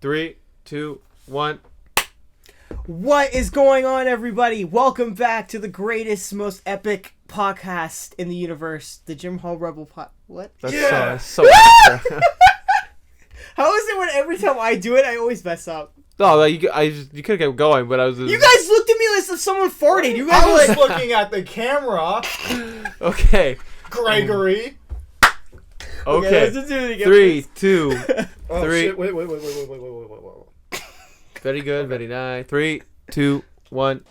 3, 2, 1. What is going on, everybody? Welcome back to the greatest, most epic podcast in the universe, the Jim Hall Rebel What? That's so How is it when every time I do it, I always mess up? No, like, you could get going, but I was. You guys looked at me as if someone farted. You guys I were was like, looking at the camera. Okay. Gregory. Okay. let's do it again. 3, 2. Oh, 3. shit. Wait. Very good. Very nice. 3, 2, 1.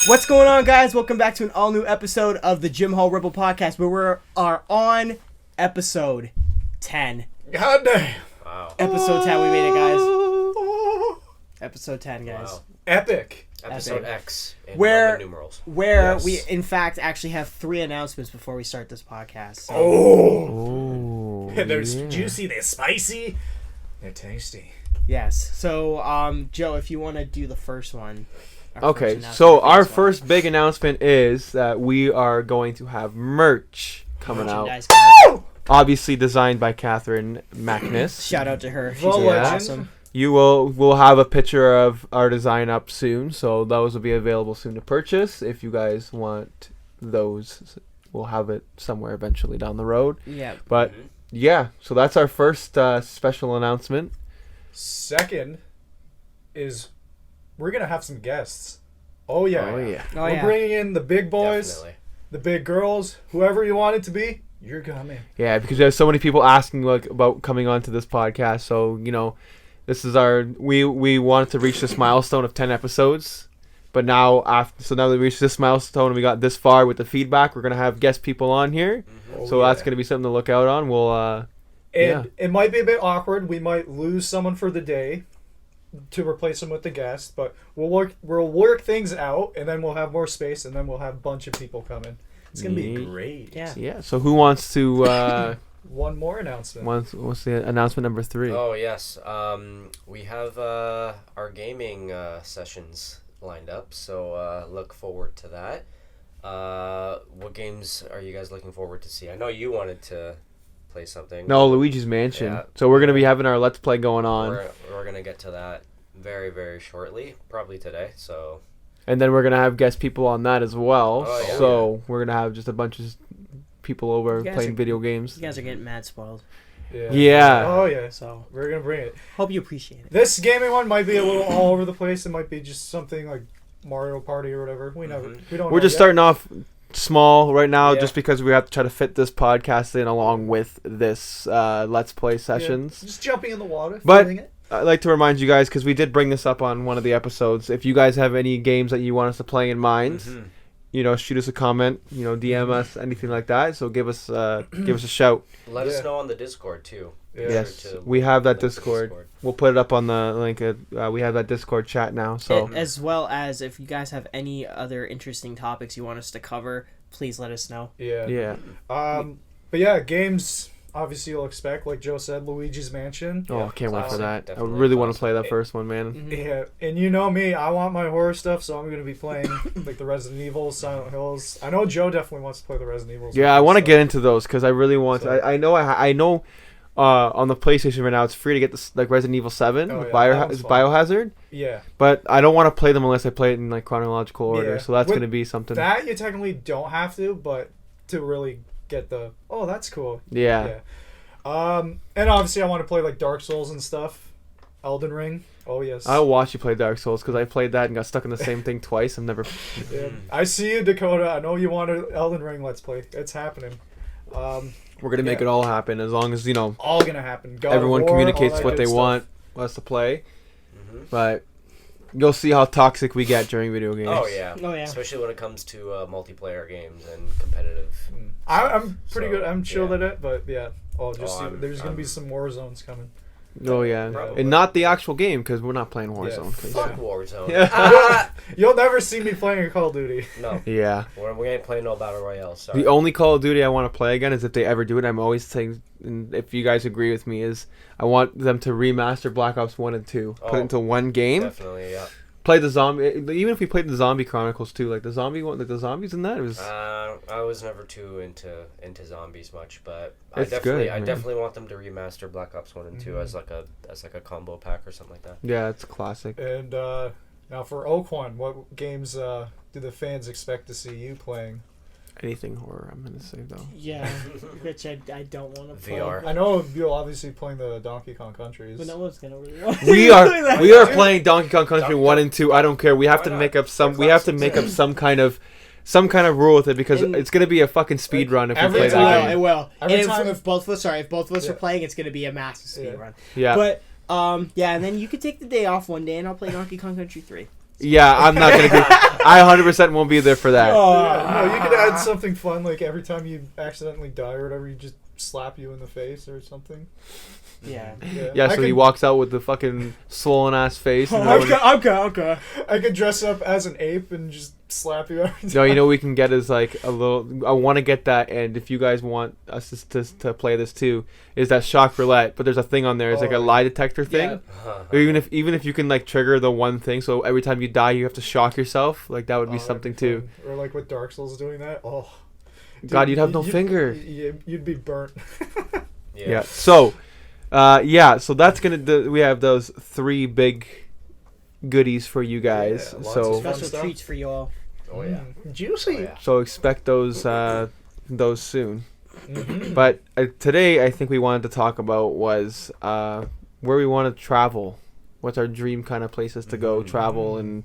What's going on, guys? Welcome back to an all-new episode of the Jim Hall Rebel Podcast, where we are on episode 10. God damn. Wow. Episode 10, we made it, guys. Episode 10, guys. Wow. Epic. Episode Epic. X in Where- Roman numerals. Where Yes. we, in fact, actually have 3 announcements before we start this podcast. So. Oh. Oh. They're yeah. juicy. They're spicy. They're tasty. Yes. So, Joe, if you want to do the first one. Our first Okay, announcement so for our this one. first big announcement is that we are going to have merch coming out. Merchandise, guys. Obviously designed by Catherine Mackness. Shout out to her. She's The really legend. awesome. We'll have a picture of our design up soon, so those will be available soon to purchase. If you guys want those, we'll have it somewhere eventually down the road. Yeah. But yeah, so that's our first special announcement. Second is we're going to have some guests. Oh, yeah. Oh yeah. Oh, We're yeah. bringing in the big boys, Definitely. the big girls, whoever you want it to be. You're coming. Yeah, because there's so many people asking about coming onto this podcast. So this is we wanted to reach this milestone of 10 episodes, but now now that we reached this milestone and we got this far with the feedback, we're gonna have guest people on here. Oh, So that's gonna be something to look out on. We'll And it might be a bit awkward. We might lose someone for the day to replace them with the guest, but we'll work things out, and then we'll have more space, and then we'll have a bunch of people coming. It's gonna be Yeah. great. Yeah. yeah. So who wants to One more announcement. what's the announcement number 3? Oh, yes. We have our gaming sessions lined up, so look forward to that. What games are you guys looking forward to see? I know you wanted to play something. No, Luigi's Mansion. Yeah. So we're gonna be having our Let's Play going on, We're going to get to that very, very shortly, probably today, so... and then we're gonna have guest people on that as well. Oh, yeah. So we're gonna have just a bunch of people over You guys playing are- video games. You guys are getting mad spoiled. Yeah. Oh yeah. So, We're gonna bring it. hope you appreciate it. This gaming one might be a little all over the place. It might be just something like Mario Party or whatever. We never. We don't. We're know just yet. starting off small right now, Yeah. just because we have to try to fit this podcast in along with this Let's Play Yeah, sessions. just jumping in the water. But- feeling it. I'd like to remind you guys, because we did bring this up on one of the episodes, if you guys have any games that you want us to play in mind, shoot us a comment, DM us, anything like that. So give us a shout. Let Yeah. us know on the Discord, too. Yeah. Yes, Sure to we have that link the Discord. We'll put it up on the link. We have that Discord chat now. So As well as if you guys have any other interesting topics you want us to cover, please let us know. Yeah. yeah. But yeah, games. Obviously, you'll expect, like Joe said, Luigi's Mansion. Oh, I can't wait for classic. that. I Definitely really want to classic. play that first one, man. Yeah, and you know me, I want my horror stuff, so I'm gonna be playing like the Resident Evil, Silent Hills. I know Joe definitely wants to play the Resident Evils. Yeah, I want to so- get into those because I really want. So- I know. On the PlayStation right now, it's free to get this like Resident Evil 7 Oh, with yeah, that one's fun. Biohazard, Yeah, but I don't want to play them unless I play it in like chronological order. Yeah. So that's With going to be something. that you technically don't have to, but to really get the that's cool. Yeah. And obviously I want to play like Dark Souls and stuff, Elden Ring. Oh yes. I'll watch you play Dark Souls because I played that and got stuck in the same thing twice. I'm never. Yeah. I see you, Dakota. I know you want an Elden Ring Let's Play. It's happening. We're gonna make Yeah. it all happen as long as All gonna happen. God of everyone War, communicates all that what they good stuff. want us to play. Mhm. But you'll see how toxic we get during video games. Oh, yeah. Oh, yeah. Especially when it comes to multiplayer games and competitive. I'm pretty So, good. I'm chilled yeah. at it, but yeah. Oh, I'm- there's gonna be I'm- some war zones coming. Oh yeah, Probably. and not the actual game because we're not playing Warzone. 'cause- Fuck Warzone. Yeah. Ah! You'll never see me playing a Call of Duty. No, Yeah. we ain't playing no battle royale. Sorry. The only Call of Duty I want to play again is if they ever do it. I'm always saying, and if you guys agree with me, is I want them to remaster Black Ops 1 and 2, put Oh, it into one game, Definitely, yeah. play the zombie. Even if we played the Zombie Chronicles too, like the zombie one, like the zombies in that, it was. I was never too into zombies much, but It's good, I man. definitely want them to remaster Black Ops 1 and 2 as like a combo pack or something like that. Yeah, it's classic. And now for Oquan, what games do the fans expect to see you playing? Anything horror, I'm gonna say though. Yeah, which I don't want to play. VR. I know you'll obviously playing the Donkey Kong Countries. But no one's gonna really want We are playing Donkey Kong Country Donkey 1 Kong- and 2. I don't care. We have Why to not? make up some. They're We have to classics. make up some kind of rule with it because And- it's gonna be a fucking speed run if we every play It time- that will. game. It will. Every And time- if both of us, if both of us Yeah. are playing, it's gonna be a massive speed Yeah. run. Yeah. But yeah, and then you could take the day off one day, and I'll play Donkey Kong Country 3. Yeah, I'm not gonna be. I 100% won't be there for that. Yeah, no, you could add something fun, like every time you accidentally die or whatever, you just slap you in the face or something. Yeah. Yeah, I so he could- walks out with the fucking swollen ass face. And Okay. I could dress up as an ape and just slap you every time. no, you know what we can get is like a little. I want to get that, and if you guys want us to play this too, is that shock roulette. But there's a thing on there. It's like a Oh, lie detector thing. Yeah. Or even if you can like trigger the one thing, so every time you die, you have to shock yourself. Like that would be Oh, that'd something be too. fun. Or like with Dark Souls doing that. Oh, God, you'd have no finger. You'd be burnt. Yeah. So, so that's we have those 3 big goodies for you guys. Yeah, lots so of fun Special stuff. treats for you all. Oh yeah. Juicy. Oh, yeah. so expect those soon. Mhm. But today, I think we wanted to talk about was where we want to travel. What's our dream kind of places to go travel, and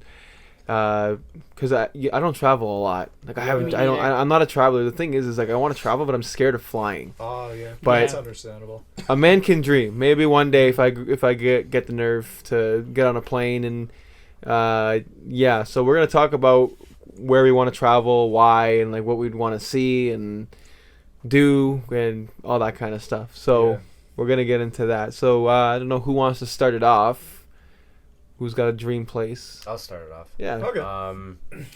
because I don't travel a lot. Like I haven't. me I don't. neither. I'm not a traveler. The thing is like I want to travel, but I'm scared of flying. Oh yeah, But- that's understandable. A man can dream. Maybe one day if I get the nerve to get on a plane and So we're gonna talk about where we want to travel, why, and like what we'd want to see and do and all that kind of stuff. So Yeah. we're gonna get into that. So I don't know who wants to start it off. Who's got a dream place? I'll start it off. Yeah. Okay.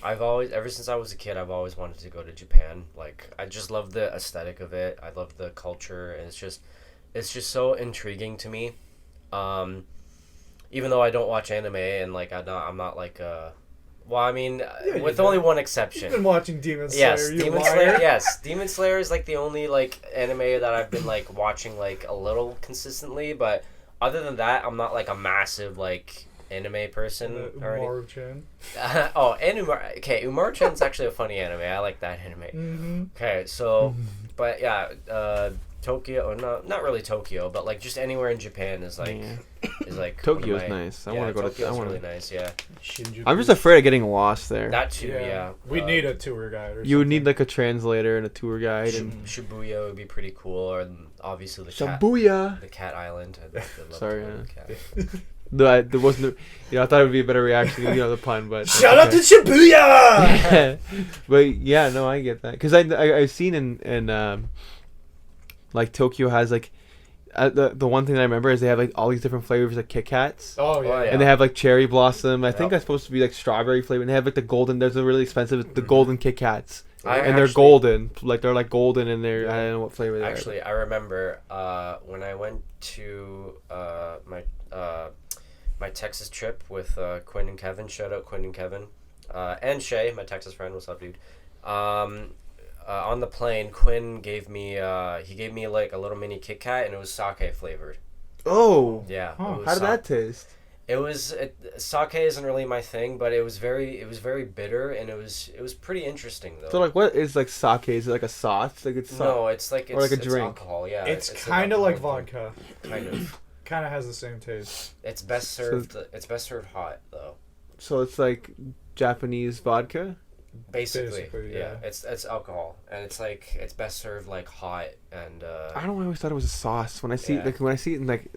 I've always, ever since I was a kid, I've always wanted to go to Japan. Like, I just love the aesthetic of it. I love the culture, and it's just so intriguing to me. Even though I don't watch anime, and like I'm not like well, I mean, you with know. only one You've exception. been watching Demon Slayer. Yes, you Demon liar. Slayer. Yes, Demon Slayer is like the only like anime that I've been like watching like a little consistently. But other than that, I'm not like a massive like anime person or anything. Umaru-chan. And Umaru-chan's actually a funny anime. I like that anime. Mm-hmm. Okay, so, but yeah, Tokyo, or not really Tokyo, but like just anywhere in Japan is like Yeah. is like Tokyo's one of my- nice. I yeah, want to go to. Tokyo's I want really to. nice. Yeah, Shinjuku. I'm just afraid of getting lost there. that too. Yeah, We need a tour guide. Or You would something. need like a translator and a tour guide and. Shibuya would be pretty cool, or obviously the Shabuya. Cat Island. I'd love Sorry, to go to the cat. There wasn't. I thought it would be a better reaction. The pun, but Shout out to Shibuya. But yeah, no, I get that because I've seen in like Tokyo has like the one thing that I remember is they have like all these different flavors of Kit Kats. Oh yeah. Oh, yeah. And they have like cherry blossom. I think Yep. that's supposed to be like strawberry flavor. And they have like the golden. There's a really expensive the golden Kit Kats, I and they're actually- golden. Like they're like golden, and they're I don't know what flavor they are. Actually, I remember when I went to my Texas trip with Quinn and Kevin. Shout out Quinn and Kevin. And Shay, my Texas friend. What's up, dude? On the plane, Quinn gave me like a little mini Kit Kat, and it was sake flavored. Oh, Yeah. Huh. it was how did sa- that taste? Sake isn't really my thing, but it was very bitter, and it was pretty interesting though. So like, what is like sake? Is it like a sauce? Like it's no, it's like Or like a it's drink. alcohol. Yeah, It's an kind of like alcoholic drink. vodka. Kind of. Kind of has the same taste. It's best served. It's best served hot though. So it's like Japanese vodka. Basically, yeah. It's alcohol, and it's best served like hot and. I don't know. I always thought it was a sauce. When I see Yeah. when I see it in like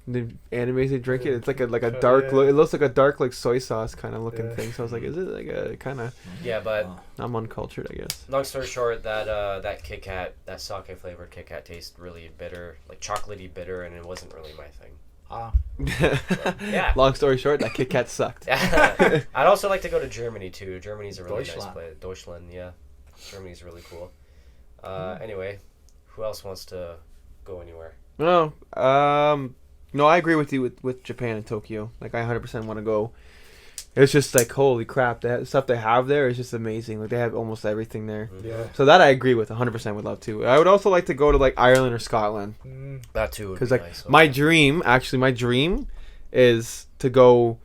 the animes they drink it. It's like a Oh, dark yeah. look. It looks like a dark like soy sauce kind of looking Yeah. thing. So I was like, is it like a kind of? Yeah, but I'm uncultured, I guess. long story short, that Kit Kat, that sake flavored Kit Kat tastes really bitter, like chocolatey bitter, and it wasn't really my thing. Yeah. Long story short, that Kit Kat sucked. I'd also like to go to Germany too. Germany's a really nice Deutschland. place. Deutschland, yeah. Germany's really cool. Anyway, who else wants to go anywhere? No, no, I agree with you with Japan and Tokyo. Like, I 100% want to go. It's just like, holy crap, the stuff they have there is just amazing. Like, they have almost everything there. Yeah. So that I agree with, 100% would love to. I would also like to go to like Ireland or Scotland. Mm. That too would Because be like nice. my dream is to go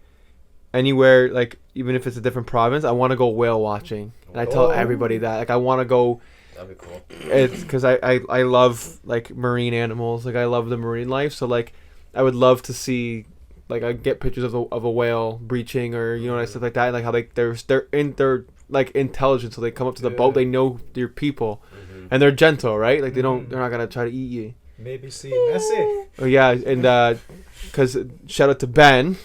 anywhere, like even if it's a different province. I want to go whale watching, and I tell Oh. everybody that. Like, I want to go. That'd be cool. It's because I love like marine animals. Like, I love the marine life. So like I would love to see, like, I get pictures of a whale breaching, or stuff like that. Like how they're like intelligent, so they come up to the boat. Yeah. They know your people, Mhm. and they're gentle, right? Like they're Mhm. not gonna try to eat you. Maybe see Messi. Oh yeah, and because shout out to Ben.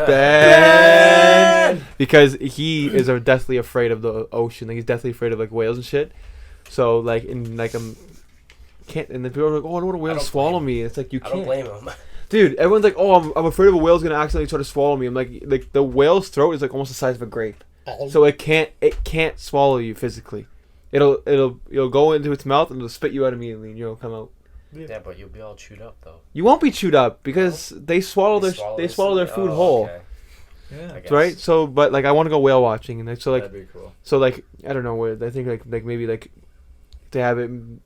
Ben, because he is deathly afraid of the ocean. Like, he's deathly afraid of like whales and shit. So like in like can't, and then people are like, oh, I don't want a whale I to don't swallow blame me. It's like, you I don't can't, blame him. dude. Everyone's like, oh, I'm afraid of a whale's gonna accidentally try to swallow me. I'm like the whale's throat is like almost the size of a grape, so it can't swallow you physically. It'll go into its mouth and it'll spit you out immediately, and you'll come out. Yeah, but you'll be all chewed up though. You won't be chewed up because they swallow their food whole. Okay. Yeah. I guess. Right, so but like I want to go whale watching, and so like That'd be cool. so like I don't know where, I think like maybe like they have it in,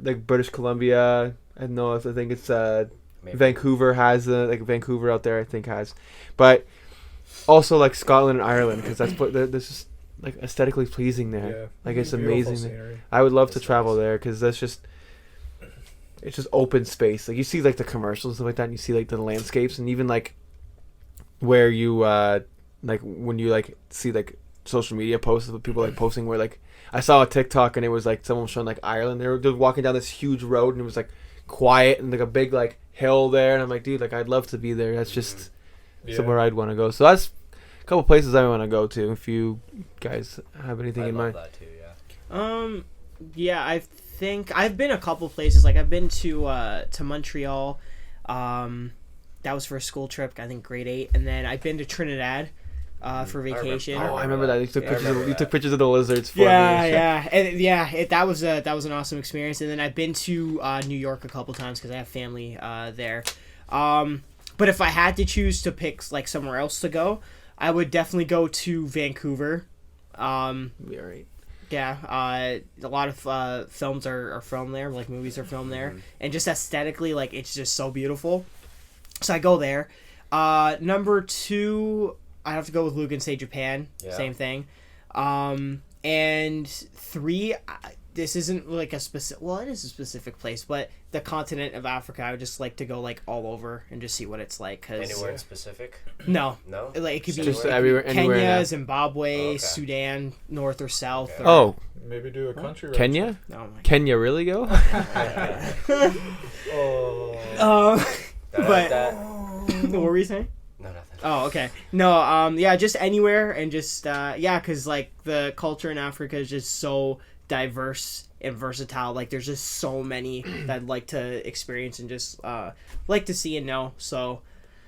like British Columbia. I don't know if I think it's Maybe. Vancouver has like Vancouver out there I think has, but also like Scotland and Ireland, because this is like aesthetically pleasing there. Yeah. Like, it's Beautiful amazing. scenery. I would love to It's travel nice. there because it's just open space. Like, you see like the commercials and stuff like that, and you see like the landscapes, and even like where you like when you like see like social media posts of people like posting where like I saw a TikTok and it was like someone was showing like Ireland. They were just walking down this huge road and it was like quiet and like a big like hill there, and I'm like, dude, like I'd love to be there. That's just Yeah. somewhere I'd want to go. So that's a couple places I want to go to. If you guys have anything I in love mind. that too. Yeah. Yeah, I think I've been a couple places. Like, I've been to Montreal. That was for a school trip, I think grade 8, and then I've been to Trinidad for vacation. Oh, I remember that. You took Yeah, I pictures. remember You took that. pictures of the lizards for me. And that was an awesome experience. And then I've been to New York a couple times because I have family there. But if I had to choose to pick like somewhere else to go, I would definitely go to Vancouver. Be alright. Yeah, a lot of films are filmed there, like movies are filmed there, and just aesthetically, like, it's just so beautiful. So I go there. Number 2, I have to go with Luke and say Japan. Yeah. Same thing. And 3, this isn't like a specific. Well, it is a specific place, but the continent of Africa, I would just like to go like all over and just see what it's like. Cause Anywhere in specific? no, No. like it could be Just like, everywhere- Kenya, anywhere now. Zimbabwe, Oh, okay. Sudan, north or south. Okay. Or, Oh, Maybe do a country road Kenya? oh my Kenya really go? trip. Oh. But That. what were we saying? No, nothing. Oh, okay. No, yeah, just anywhere and just yeah, because like the culture in Africa is just so diverse and versatile. Like, there's just so many that I'd like to experience and just like to see and know. So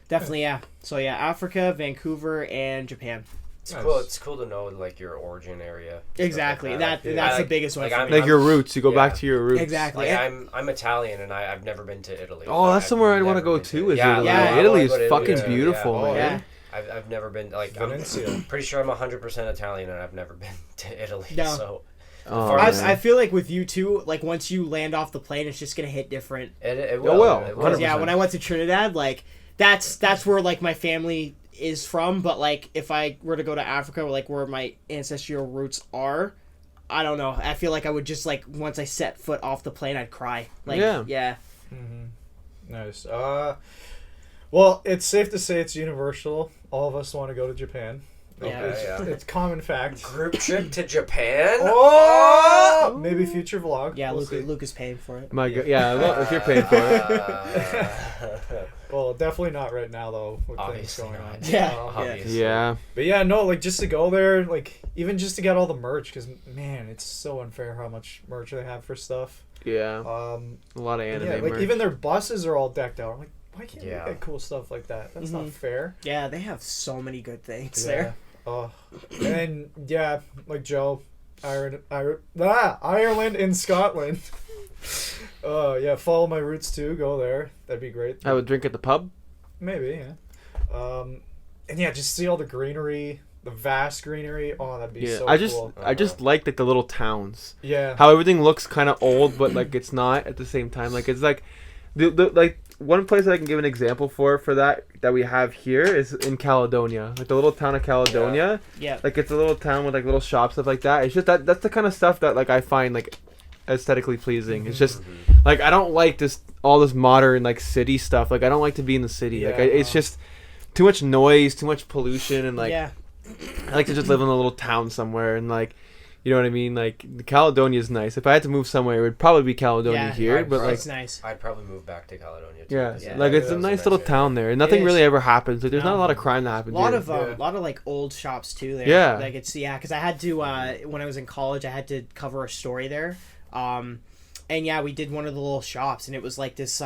definitely, yeah. So yeah, Africa, Vancouver, and Japan. It's Nice. cool. It's cool to know like your origin area. stuff Exactly. like That's Yeah. the biggest one. like, for I'm- me. Like your roots. You go back Yeah. to your roots. Exactly. Like I'm Italian and I've never been to Italy. Oh, Like, that's I've somewhere I'd want to never go been to. Is Yeah, Italy? I Italy wanna is go to fucking Italy, beautiful, yeah. Oh, man. yeah. I've never been like I'm Valencia. pretty sure I'm 100% Italian and I've never been to Italy. No. So Oh, I man. feel like with you too, like once you land off the plane, it's just gonna hit different. it will, will. It 100%. Yeah, when I went to Trinidad, like that's where like my family is from. But like if I were to go to Africa, or like where my ancestral roots are, I don't know. I feel like I would just like once I set foot off the plane, I'd cry. Like yeah. Nice. Well, it's safe to say it's universal. All of us want to go to Japan. Yeah. It's, Yeah. it's common fact. Group trip to Japan. Oh! Maybe future vlog. Yeah, We'll see. Luke is paying for it. My God, yeah, well, if you're paying for it. Well, definitely not right now though with Obviously things going not. on. Yeah. Obviously. Yeah. But yeah, no, like just to go there, like even just to get all the merch, because man, it's so unfair how much merch they have for stuff. Yeah. A lot of Yeah, anime. like merch. even their buses are all decked out. I'm like, why can't Yeah. we get cool stuff like that? That's not Mhm. fair. Yeah, they have so many good things Yeah. there. Oh, and yeah, like Joe, Ireland and Scotland. Yeah, follow my roots too. Go there. That'd be great. Have a drink at the pub. Maybe, yeah. And yeah, just see all the greenery, the vast greenery. Oh, that'd be Yeah. so I just cool. I just like the little towns. Yeah. How everything looks kind of old, but like it's not at the same time. Like it's like the like one place that I can give an example for that we have here is in Caledonia, like the little town of Caledonia. Yeah. Like it's a little town with like little shops, stuff like that. It's just that's the kind of stuff that like I find like aesthetically pleasing. It's just like I don't like this all this modern like city stuff. Like I don't like to be in the city. Like Yeah, it's no. just too much noise, too much pollution, and like yeah. I like to just live in a little town somewhere and like. You know what I mean? Like Caledonia is nice. If I had to move somewhere, it would probably be Caledonia Yeah, here. I'd But probably- like, It's nice. I'd probably move back to Caledonia too. yeah, 'cause Yeah. like it's that a was nice little area. town there, and nothing It really is. ever happens. Like, there's not a No. lot of crime that happens. A lot here. of Yeah. lot of like old shops too there. Yeah. Like it's because I had to when I was in college I had to cover a story there, and yeah we did one of the little shops and it was like this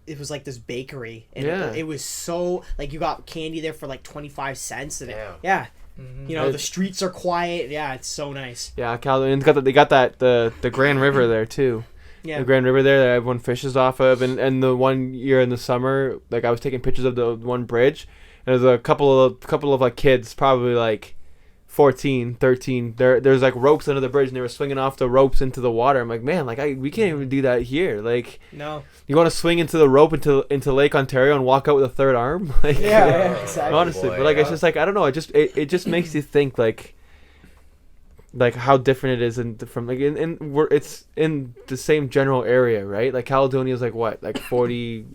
it was like this bakery and Yeah. it was so like you got candy there for like 25 cents and Damn. yeah Mhm. you know I- the streets are quiet, yeah, it's so nice. Yeah, Caledonia. They got that the Grand River there too. Yeah. The Grand River there that everyone fishes off of, and the one year in the summer, like I was taking pictures of the one bridge, and there's a couple of like kids, probably like 14, 13. There's like ropes under the bridge, and they were swinging off the ropes into the water. I'm like, man, like we can't even do that here. Like, No. you want to swing into the rope into Lake Ontario and walk out with a third arm? Like, Yeah, exactly. honestly, boy, but like it's yeah. just like I don't know. It just makes you think like how different it is from like it's in the same general area, right? Like Caledonia is like what, like 40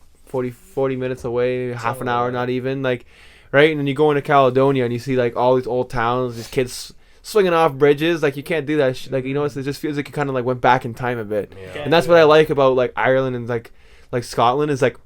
minutes away, half an hour, like that. not even, like, right? And then you go into Caledonia and you see like all these old towns, these kids swinging off bridges. Like you can't do that. Like you know, it just feels like you kind of like went back in time a bit. Yeah. And that's what I like about like Ireland and like Scotland is like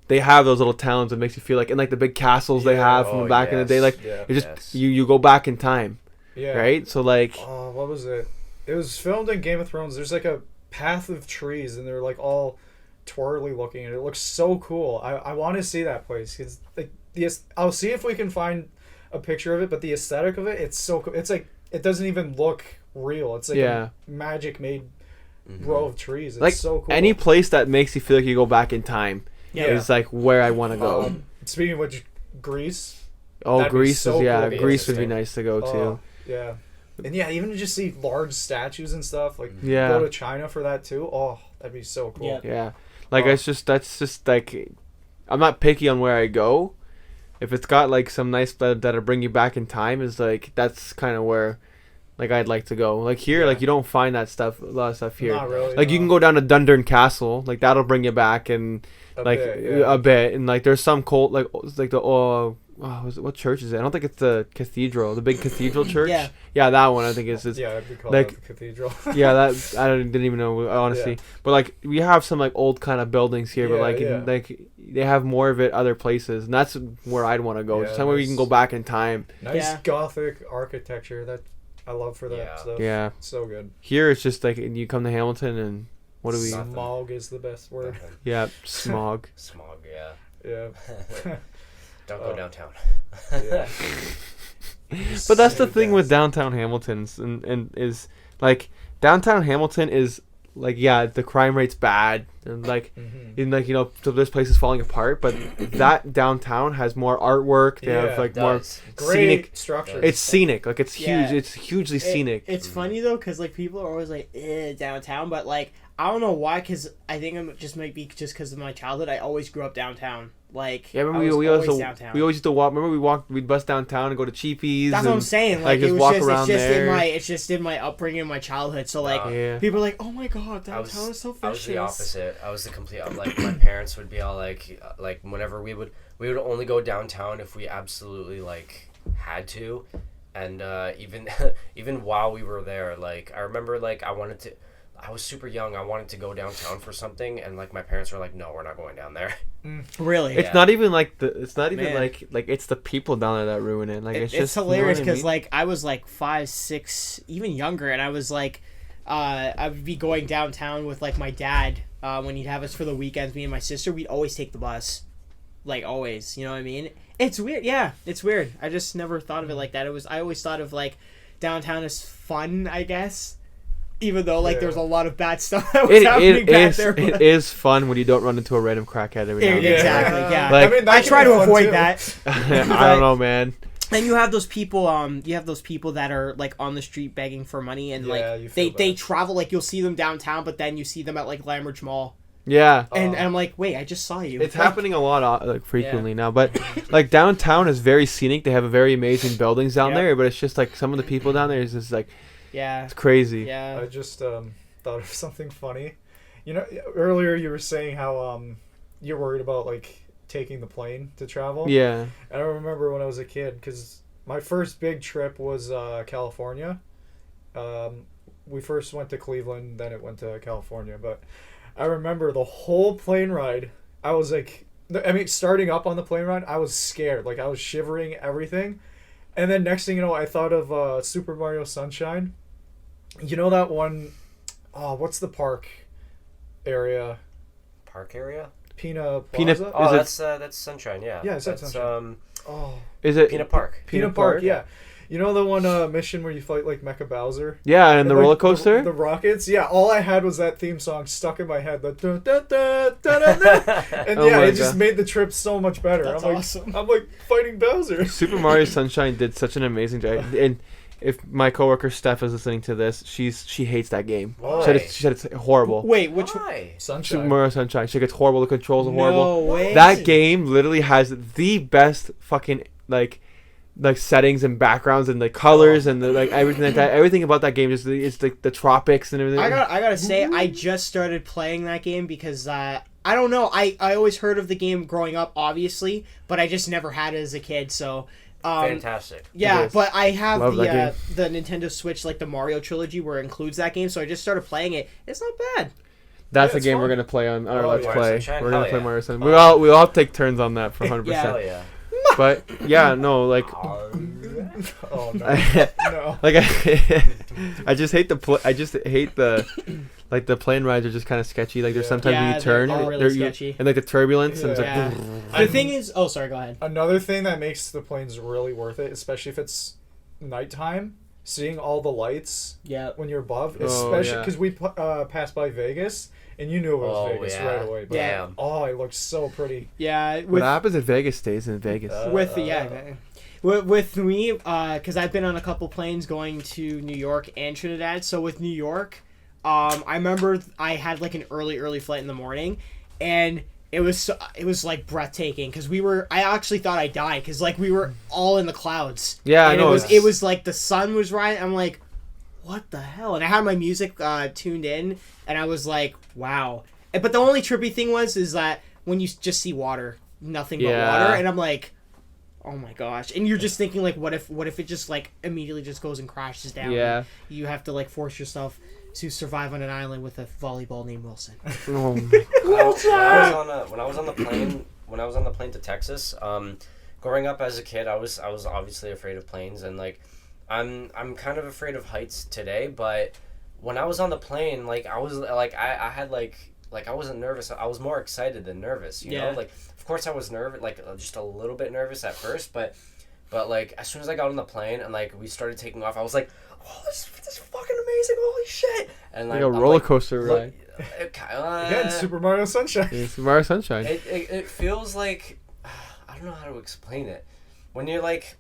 they have those little towns that makes you feel like, and like the big castles they Yeah. have from Oh, back in the day. yes. Like Yeah. it just Yes. you go back in time, Yeah. right? So like Oh, what was it? It was filmed in Game of Thrones. There's like a path of trees, and they're like all twirly looking, and it looks so cool. I want to see that place because like I'll see if we can find a picture of it, but the aesthetic of it, it's so cool. It's like it doesn't even look real. It's like Yeah. a magic made Mhm. row of trees. It's like so cool. any place that makes you feel like you go back in time Yeah. is like where I want to go. Speaking of which, Greece. Oh, that'd be Greece so is yeah, cool to Greece would be visit. nice to go to. Oh, yeah. And yeah, even to just see large statues and stuff. Like Yeah. go to China for that too. Oh, that'd be so cool. Yeah. Yeah, like Oh. that's just like I'm not picky on where I go. If it's got like some nice that'll bring you back in time, is like that's kind of where like I'd like to go. Like here, like you don't find that stuff, a lot of stuff here. Not really. Like you can go down to Dundurn Castle, like that'll bring you back and like a bit, and like there's some cult like the what church is it? I don't think it's the cathedral, the big cathedral church. Yeah. That one I think is Yeah, that'd be called like- the cathedral. yeah, that didn't even know honestly. Yeah. But like we have some like old kind of buildings here, but Yeah, like yeah. like they have more of it other places, and that's where I'd want to go. Yeah, Somewhere we can nice. go back in time. Nice Yeah. Gothic architecture. That I love for that Yeah. stuff. Yeah. So good. Here it's just like you come to Hamilton and what do we? Nothing. Smog is the best word. Nothing. Yeah, smog. Smog, yeah. Yeah. Don't go Oh. downtown. Yeah. But that's the So thing with dense. downtown Hamilton's and is like downtown Hamilton is like yeah the crime rate's bad and like Mhm. in like you know so this place is falling apart, but that downtown has more artwork. They Yeah, have like It more does. Great scenic. structure. It's scenic, like it's Yeah. huge. It's hugely scenic. It's funny though, cause like people are always like downtown, but like I don't know why, cause I think it just might be just cause of my childhood. I always grew up downtown. Like Yeah, remember I was we always also downtown. we always used to walk. Remember we'd bus downtown and go to Cheapies. That's what I'm saying. Like, just it was walk just around it's just there. it's just in my upbringing, in my childhood. So like Yeah. people are like, oh my god, I was, downtown is so I was vicious. the opposite. I was the complete. Like my parents would be all like whenever we would only go downtown if we absolutely like had to, and even even while we were there, like I remember like I wanted to. I was super young. I wanted to go downtown for something, and like my parents were like, "No, we're not going down there." Really. It's Yeah. not even like it's not even Man. like it's the people down there that ruin it. Like it's It's just hilarious you know what I because mean? like I was like 5, 6, even younger, and I was like, I would be going downtown with like my dad when he'd have us for the weekends. Me and my sister, we'd always take the bus, like always. You know what I mean? It's weird. Yeah, it's weird. I just never thought of it like that. I always thought of like downtown as fun, I guess. Even though like Yeah. there's a lot of bad stuff that was happening it back is there. it is fun when you don't run into a random crackhead every now and then. Exactly. Yeah. Like- I mean, that I can try be to fun, avoid too. that. I don't know, man. And you have those people that are like on the street begging for money, and Yeah, like you feel they bad. travel, like you'll see them downtown, but then you see them at like Landridge Mall, Yeah. and Oh. I'm like, wait, I just saw you. It's Like, happening a lot, like frequently now. But like downtown is very scenic. They have a very amazing buildings down Yep. there. But it's just like some of the people down there is just like Yeah, it's crazy. yeah. I just thought of something funny. You know, earlier you were saying how you're worried about like taking the plane to travel. Yeah. And I remember when I was a kid, because my first big trip was California. We first went to Cleveland, then it went to California. But I remember the whole plane ride. I was like, I mean, starting up on the plane ride, I was scared. Like I was shivering, everything. And then next thing you know, I thought of Super Mario Sunshine. You know that one? Oh, what's the park area? Park area. Pina Pina- Plaza? Oh, Is it- that's Sunshine. Yeah. Yeah, it's at that's Sunshine. Oh, Is it Peanut Park. Pina Park, yeah. You know the one mission where you fight like Mecha Bowser? Yeah, and the like, roller coaster. The rockets? Yeah, all I had was that theme song stuck in my head. The dun, dun, dun, dun, dun, dun. And Oh yeah, my it just God. made the trip so much better. That's I'm like, awesome. I'm like fighting Bowser. Super Mario Sunshine did such an amazing job. And if my coworker Steph is listening to this, she hates that game. Why? She said it's horrible. Wait, which one? Why? Sunshine. Super Mario Sunshine. She gets horrible. The controls are horrible. No way. That game literally has the best fucking like settings and backgrounds and the colors and the like everything like that. Everything about that game is the tropics and everything. I gotta say, I just started playing that game because I don't know. I always heard of the game growing up, obviously, but I just never had it as a kid. So. Fantastic. Yeah, It is. but I have Love that the Nintendo Switch, like the Mario trilogy, where it includes that game. So I just started playing it. It's not bad. That's Yeah, the it's game we're fun. gonna play on our Oh, Let's yeah. Play. Mario Sunshine? We're gonna Hell play yeah. Mario Sunshine. Fun. We all take turns on that for 100%. Yeah. Hell yeah. But yeah, no, like Oh no. I, No. like I just hate the like the plane rides are just kind of sketchy. Like there's Yeah. sometimes when Yeah, you turn they're really you- sketchy. and like the turbulence and it's like Yeah. The thing is, oh, sorry, go ahead. Another thing that makes the planes really worth it, especially if it's nighttime, seeing all the lights Yeah. when you're above, Oh, especially yeah. because we passed by Vegas and you knew it was Oh, Vegas yeah. right away. But Yeah. oh, it looks so pretty. Yeah, what with happens in Vegas stays in Vegas. with with me, because I've been on a couple planes going to New York and Trinidad. So with New York, I remember I had like an early flight in the morning, and it was like breathtaking because I actually thought I died because like we were all in the clouds. Yeah, I and know, it it's- was like the sun was rising. I'm like, what the hell? And I had my music tuned in, and I was like, wow. But the only trippy thing is that when you just see water, nothing but Yeah. water, and I'm like, oh my gosh. And you're just thinking like, what if it just like immediately just goes and crashes down? Yeah. You have to like force yourself to survive on an island with a volleyball named Wilson. Oh my- When I was on the plane to Texas, growing up as a kid, I was obviously afraid of planes, and like I'm kind of afraid of heights today, but when I was on the plane, like I was like I had like I wasn't nervous. I was more excited than nervous, you know? Like of course I was nervous, like just a little bit nervous at first, but like as soon as I got on the plane and like we started taking off, I was like, oh, this is fucking amazing, holy shit. And like like a I'm roller like, coaster look, ride. Again, Super Mario Sunshine. It's Mario Sunshine. It feels like I don't know how to explain it. When you're like,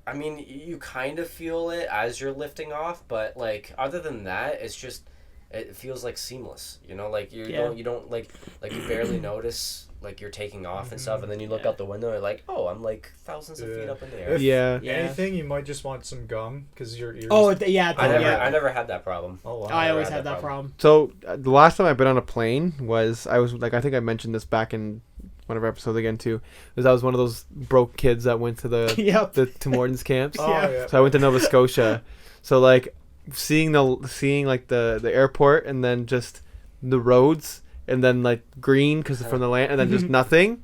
I mean, you kind of feel it as you're lifting off, but like other than that, it's just it feels like seamless. You know, like you don't like you barely notice like you're taking off and stuff, and then you look out the window and you're like, oh, I'm like thousands of feet up in the air. If Yeah. anything, you might just want some gum because your ears. Oh, I never had that problem. Oh, wow. I always had had that that problem. So the last time I've been on a plane was I think I mentioned this back in one of our episodes again too. Was I was one of those broke kids that went to the Yep. the Tim Hortons camps. Oh, yeah. So I went to Nova Scotia. So like seeing like the airport and then just the roads and then like green because from the land and then just nothing.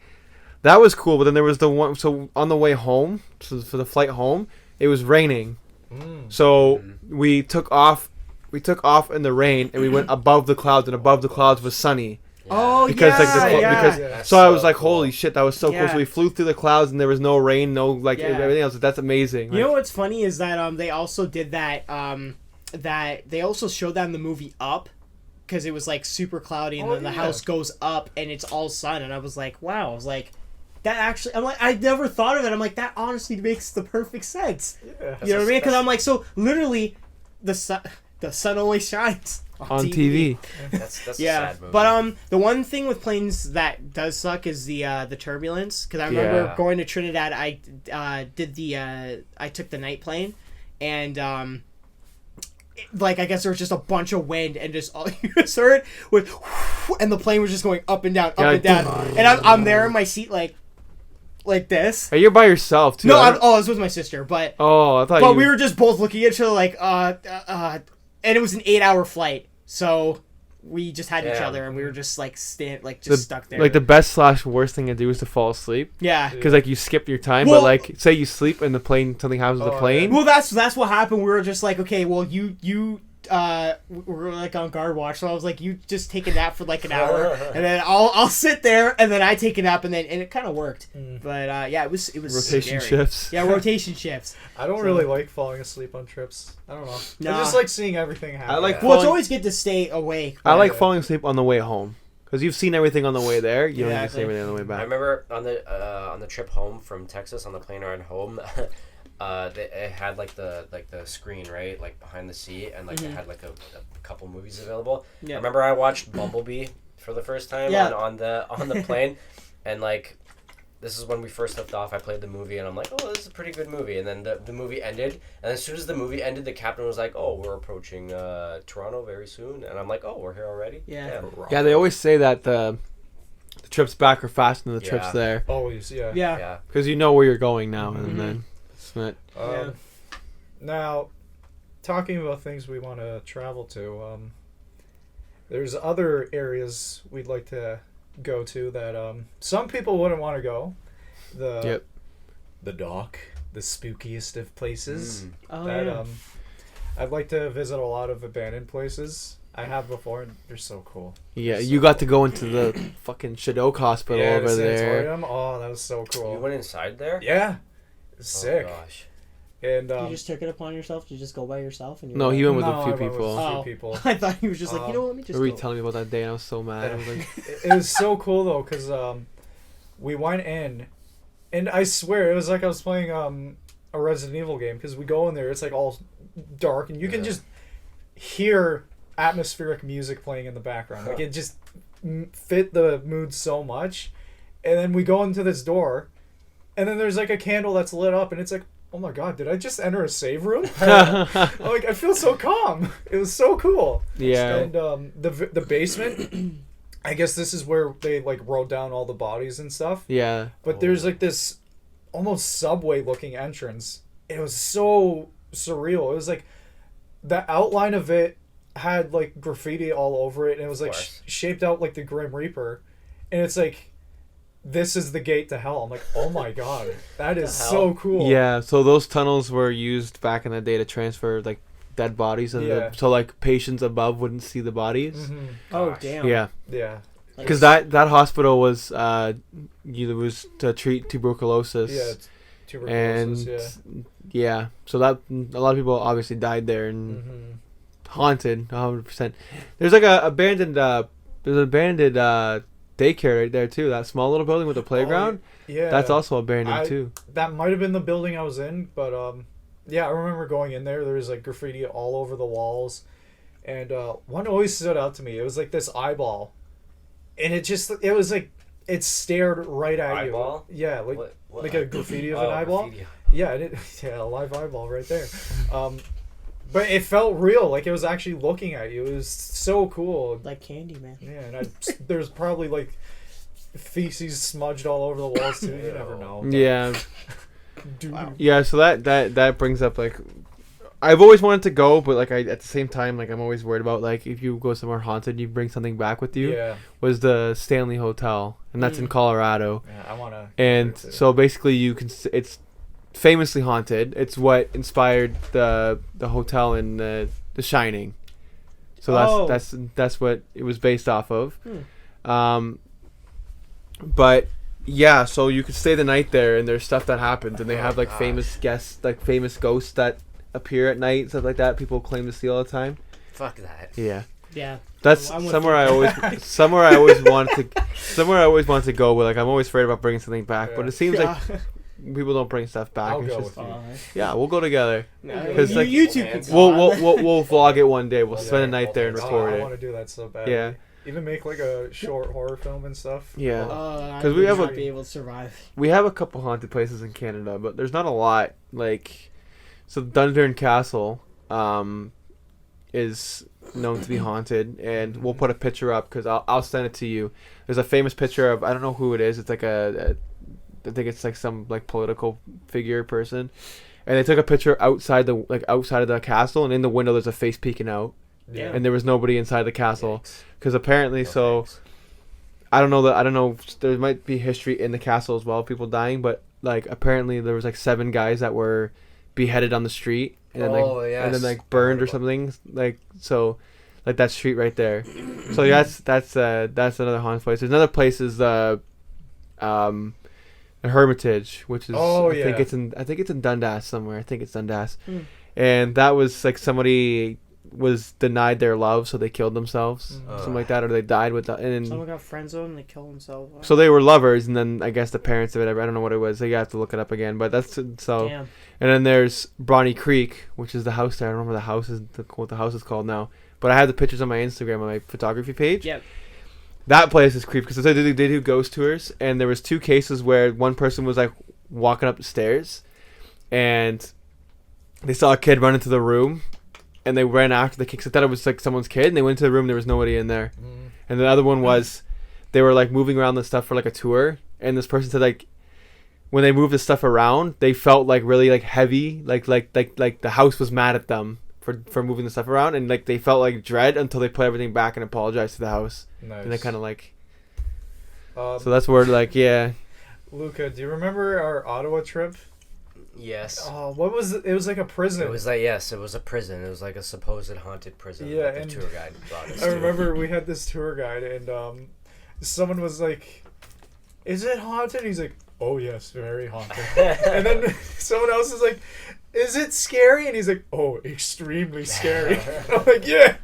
That was cool. But then there was the one. So on the way home, so for the flight home, it was raining. So we took off. We took off in the rain and we went above the clouds, and above the clouds was sunny. Oh, Because yeah. because so I was like, cool. holy shit, that was so cool. Yeah. So we flew through the clouds and there was no rain, no like Yeah. everything else. That's amazing. You know Like, what's funny is that they also did that that they also showed that in the movie Up, because it was like super cloudy and then the house goes up and it's all sun, and I was like, wow. I was like, that actually, I'm like, I never thought of it. I'm like, that honestly makes the perfect sense. Yeah. You know what I mean? Because I'm like, so literally the sun only shines on TV. That's a Yeah, sad movie. but the one thing with planes that does suck is the turbulence. Because I remember Yeah. going to Trinidad, I I took the night plane, and like I guess there was just a bunch of wind and just all you just heard was, and the plane was just going up and down, Yeah, and I'm there in my seat like this. Hey, you're by yourself too. No, I I don't- was with my sister, but I thought but you. we were just both looking at each other like and it was an 8-hour flight, so we just had each Yeah. other and we were just like the, stuck there. like the best / worst thing to do is to fall asleep yeah. because like you skip your time. Well- but like say you sleep and the plane something happens to the Oh, plane. Well, that's what happened. We were just like, okay, well, you we were like on guard watch, so I was like, you just take a nap for like an hour, and then I'll sit there, and then I take a nap, and it kind of worked. But yeah, it was Rotation scary. shifts. Yeah, rotation shifts. I don't really like falling asleep on trips. I don't know. Nah. I just like seeing everything happen. I like Well, it's Falling- always good to stay awake. I like Yeah. falling asleep on the way home because you've seen everything on the way there. You don't need to see Exactly. everything on the way I back. remember on the trip home from Texas on the plane ride home, it had like the screen right like behind the seat, and like it had like a couple movies available. Yeah. I remember I watched Bumblebee for the first time Yeah. on the plane, and like this is when we first left off. I played the movie and I'm like, oh, this is a pretty good movie. And then the movie ended, and as soon as the movie ended, the captain was like, oh, we're approaching Toronto very soon, and I'm like, oh, we're here already. Yeah. Yeah, they always say that the trips back are faster than the trips Yeah. there Always, yeah. Yeah. Yeah. because you know where you're going now, Mhm. and then it's not. Yeah. Now, talking about things we want to travel to, there's other areas we'd like to go to that some people wouldn't want to go. Yep. The dock, the spookiest of places. Oh That yeah. I'd like to visit a lot of abandoned places. I have before, and they're so cool. Yeah, So- you got to go into the fucking Shadok Hospital Yeah, over the there. sanatorium. Oh, that was so cool. You went inside there? Yeah, it was Oh, sick. gosh. And You just took it upon yourself to just go by yourself, and you No, were he like- went with No, a I few went with people. a few Oh. people. I thought he was just like, you know what, let me just Were you go. telling me about that day? I was so mad. I was like, It was so cool though, because we went in, and I swear it was like I was playing a Resident Evil game, because we go in there, it's like all dark, and you can Yeah. just hear atmospheric music playing in the background. Like it just fit the mood so much. And then we go into this door, and then there's like a candle that's lit up, and it's like, oh my god, did I just enter a save room? Like I feel so calm. It was so cool. yeah. And the basement, I guess this is where they like wrote down all the bodies and stuff. Yeah. But there's like this almost subway looking entrance. It was so surreal. It was like the outline of it had like graffiti all over it, and it was like course. shaped out like the Grim Reaper, and it's like, this is the gate to hell. I'm like, oh my god, that is the so hell? cool. Yeah, so those tunnels were used back in the day to transfer like dead bodies, and Yeah. so like patients above wouldn't see the bodies. Mhm. Oh Gosh. damn. Yeah, Yeah. Like, because that hospital was it was to treat tuberculosis. Yeah. It's and tuberculosis. yeah, so that a lot of people obviously died there and Yeah. Mm-hmm. haunted 100%. There's like a abandoned there's an abandoned daycare right there too. That small little building with the playground. Yeah. That's also abandoned I- too. That might have been the building I was in, but yeah, I remember going in there. There was like graffiti all over the walls, and one always stood out to me. It was like this eyeball, and it was like it stared right at Eyeball? you. Yeah, like What? like a graffiti of an Oh, eyeball. graffiti. Yeah, yeah, a live eyeball right there. But it felt real, like it was actually looking at you. It was so cool. like candy, man. Yeah, and there's probably like feces smudged all over the walls too. You never know. Yeah. Dude. Wow. Yeah, so that brings up like I've always wanted to go, but like at the same time, like I'm always worried about like if you go somewhere haunted, you bring something back with you. Yeah. Was the Stanley Hotel, and that's in Colorado. Yeah, I wanna. And so basically, it's famously haunted. It's what inspired the hotel in The Shining. So that's what it was based off of. But yeah, so you could stay the night there, and there's stuff that happens, and they have like famous guests, like famous ghosts that appear at night, stuff like that. People claim to see all the time. Fuck that. Yeah. Yeah. That's I'm with somewhere you. somewhere I always wanted to go. But like I'm always afraid about bringing something back. But it seems like people don't bring stuff back. I'll It's go just, with you. yeah, we'll go together. No, 'Cause, like, you two can We'll vlog it one day. We'll Yeah. spend a night there and Oh, record I it. want to do that so bad. Yeah. Even make like a short horror film and stuff. Yeah. I 'Cause we would have not a- be able to survive. We have a couple haunted places in Canada, but there's not a lot. Like, so Dundurn Castle is known to be haunted, and we'll put a picture up because I'll send it to you. There's a famous picture of, I don't know who it is. It's like I think it's like some like political figure person, and they took a picture outside of the castle, and in the window there's a face peeking out, Yeah. and there was nobody inside the castle Yikes. because apparently No so. thanks. I don't know. There might be history in the castle as well, people dying, but like apparently there was like 7 guys that were beheaded on the street and then Oh, and then yes. like burned or something like so, like that street right there. So that's another haunted place. There's another place is the Hermitage, which is Oh, I think yeah. it's in Dundas somewhere. I think it's Dundas, Hmm. and that was like somebody was denied their love, so they killed themselves, something like that, or they died with and Someone got friend zoned and they killed themselves. so they were lovers, and then I guess the parents of it, I don't know what it was. So you have to look it up again. But that's so. Damn. And then there's Bronny Creek, which is the house there. I don't remember what the house is called now. But I have the pictures on my Instagram on my photography page. Yep. That place is creepy because they do ghost tours, and there was 2 cases where one person was like walking up the stairs, and they saw a kid run into the room, and they ran after the kid. 'Cause they thought it was like someone's kid, and they went into the room. There was nobody in there. And the other one was, they were like moving around the stuff for like a tour, and this person said like, when they moved the stuff around, they felt like really like heavy, like the house was mad at them for moving the stuff around, and like they felt like dread until they put everything back and apologized to the house, Nice. and they kind of like. So So that's where like yeah, Luca, do you remember our Ottawa trip? Yes. Oh, what was it? It was like a prison. It was like, yes, it was a prison. It was like a supposed haunted prison. Yeah, that the and tour guide brought us I to. remember we had this tour guide, and someone was like, "Is it haunted?" He's like, "Oh yes, very haunted." And then someone else is like, "Is it scary?" And he's like, "Oh, extremely scary." I'm like, "Yeah."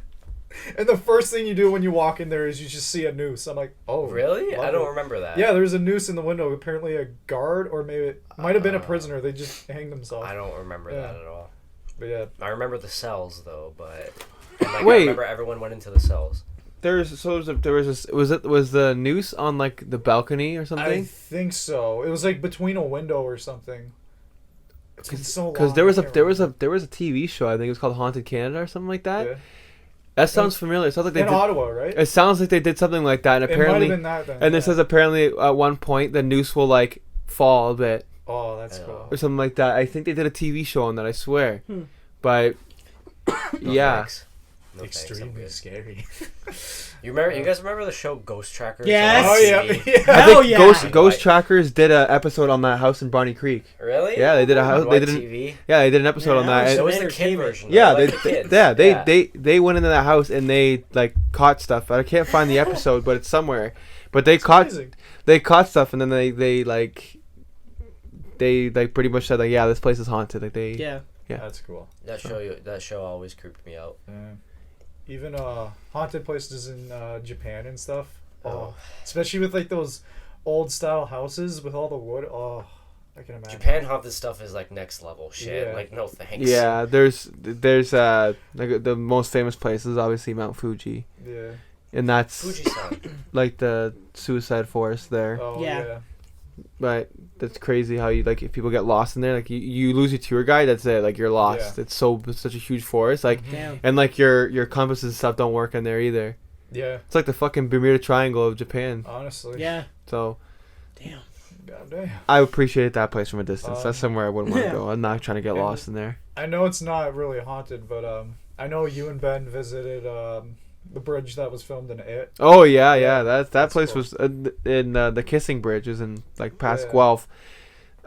And the first thing you do when you walk in there is you just see a noose. I'm like, "Oh, Really? I lovely." don't remember that. Yeah, there's a noose in the window. Apparently, a guard or maybe it might have been a prisoner. They just hanged themselves. I don't remember Yeah. that at all. But yeah, I remember the cells though, but and, like, I Wait. remember everyone went into the cells. there was was the noose on like the balcony or I something? think so. It was like between a window or something. It's been so long. Because there was I a can't there was a remember. there was a TV show, I think it was called Haunted Canada or something like that. Yeah. That sounds familiar. It sounds like they In did, Ottawa, right? it sounds like they did something like that, and It might have apparently been that then. and yeah. it says apparently at one point the noose will like fall a bit Oh, that's I cool. know. or something like that. I think they did a TV show on that, I swear. Hmm. But No yeah. thanks. No thanks, I'm Extremely good. scary. You remember? You guys remember the show Ghost Trackers? Yes. on Oh yeah, TV? yeah. I Hell think yeah. Ghost Like- Trackers did a episode on that house in Bonnie Creek. Really? Yeah, they did a On house. what They did an, TV. yeah, they did an episode Yeah, on that that. was So and- was the kid entertainment. version. yeah, like the kids. they went into that house and they like caught stuff. I can't find the episode, but it's somewhere. But they caught stuff, and then they pretty much said like, yeah, this place is haunted. Like they Yeah. Yeah. That's cool. That show always creeped me out. Yeah. Even haunted places in Japan and stuff. Oh. Especially with like those old style houses with all the wood. Oh, I can imagine. Japan haunted stuff is like next level shit. Yeah. Like no thanks. yeah. There's like the most famous place is obviously Mount Fuji, Yeah. and that's Fuji-san. like the suicide forest there. Oh Yeah. yeah. But that's crazy how you like if people get lost in there, like you lose your tour guide, that's it, like you're lost. Yeah. It's such a huge forest, like Damn. and like your compasses and stuff don't work in there either. Yeah. It's like the fucking Bermuda Triangle of Japan. Honestly. Yeah. So Damn. God damn. I appreciate that place from a distance. That's somewhere I wouldn't want to yeah. go. I'm not trying to get And- lost in there. I know it's not really haunted, but I know you and Ben visited the bridge that was filmed in It. Oh yeah, yeah. Yeah, That that's place cool. was in the Kissing Bridge is in like past Yeah. Guelph.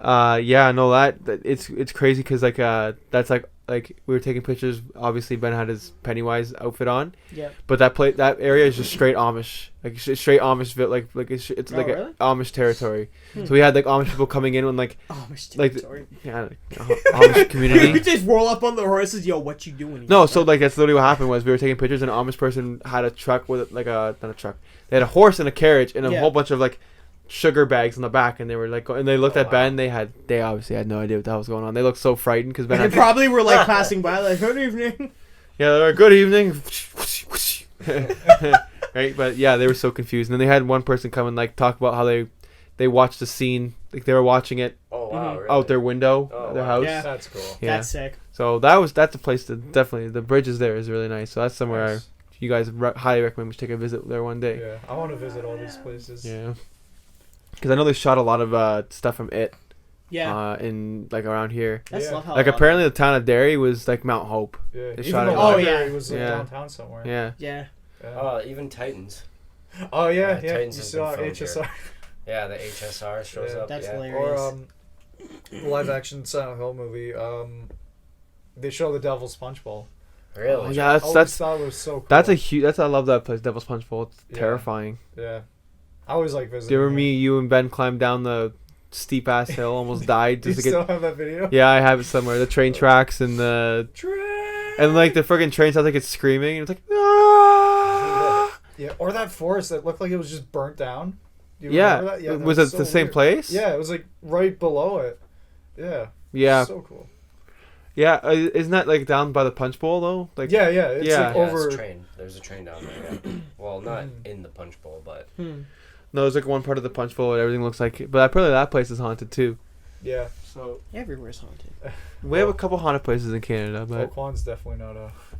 Yeah, no, that it's crazy because like that's like we were taking pictures. Obviously, Ben had his Pennywise outfit on, Yep. but that area is just straight Amish, like straight Amish, like it's Oh, like really? a Amish territory. So we had like Amish people coming in when like Amish Like, territory. yeah, Amish You community. just roll up on the horses. Yo, what you doing? No, so like that's literally what happened was we were taking pictures and an Amish person had a truck with like not a truck. They had a horse and a carriage and a Yeah. whole bunch of like sugar bags in the back, and they were like, and they looked Oh, at wow. Ben. They obviously had no idea what the hell was going on. They looked so frightened because Ben They had, probably were like passing by, like, good evening. yeah, they were, good evening. Right, but yeah, they were so confused. And then they had one person come and like talk about how they watched the scene, like they were watching it Oh wow! Mhm. Really? out their window, Oh, of their wow. house. Yeah. That's cool. Yeah. That's sick. So that's a place to definitely, the bridges there is really nice. So that's somewhere Nice. you guys highly recommend we should take a visit there one day. Yeah, I want to visit all these places. Yeah. Because I know they shot a lot of stuff from It Yeah. in like around here. That's yeah. love how Like a lot- apparently the town of Derry was like Mount Hope. Yeah, They even shot the it live. library Oh, yeah. was Yeah. downtown somewhere. Yeah. Yeah. Yeah. Even Titans. Oh yeah, Yeah, yeah. Titans You has saw been filmed HSR. Yeah, the HSR shows Yeah. up. That's yeah. hilarious. Or live action Silent Hill movie. They show the Devil's Punch Bowl. Really? Oh, yeah, I always that's thought it was so cool. that's a huge. I love that place, Devil's Punch Bowl. It's Yeah. terrifying. Yeah. I always like Do visiting. you remember there. me, you and Ben climbed down the steep ass hill, almost died Do you just to still get. have that video? Yeah, I have it somewhere. The train tracks and the like the friggin' train sounds like it's screaming. And it's like ah! Yeah, or that forest that looked like it was just burnt down. Do you Yeah. remember that? Yeah, that Was it so the same weird. place? Yeah, it was like right below it. Yeah. Yeah. So cool. Yeah. Isn't that like down by the Punch Bowl though? Like Yeah, yeah. It's Yeah. like Yeah, over. it's a train. There's a train down there. Yeah. Well, not in the Punch Bowl, but Hmm. No, there's like one part of the Punch Bowl where everything looks like. But apparently that place is haunted too. Yeah. So Everywhere's haunted. we have a couple haunted places in Canada, but Oakwan's definitely not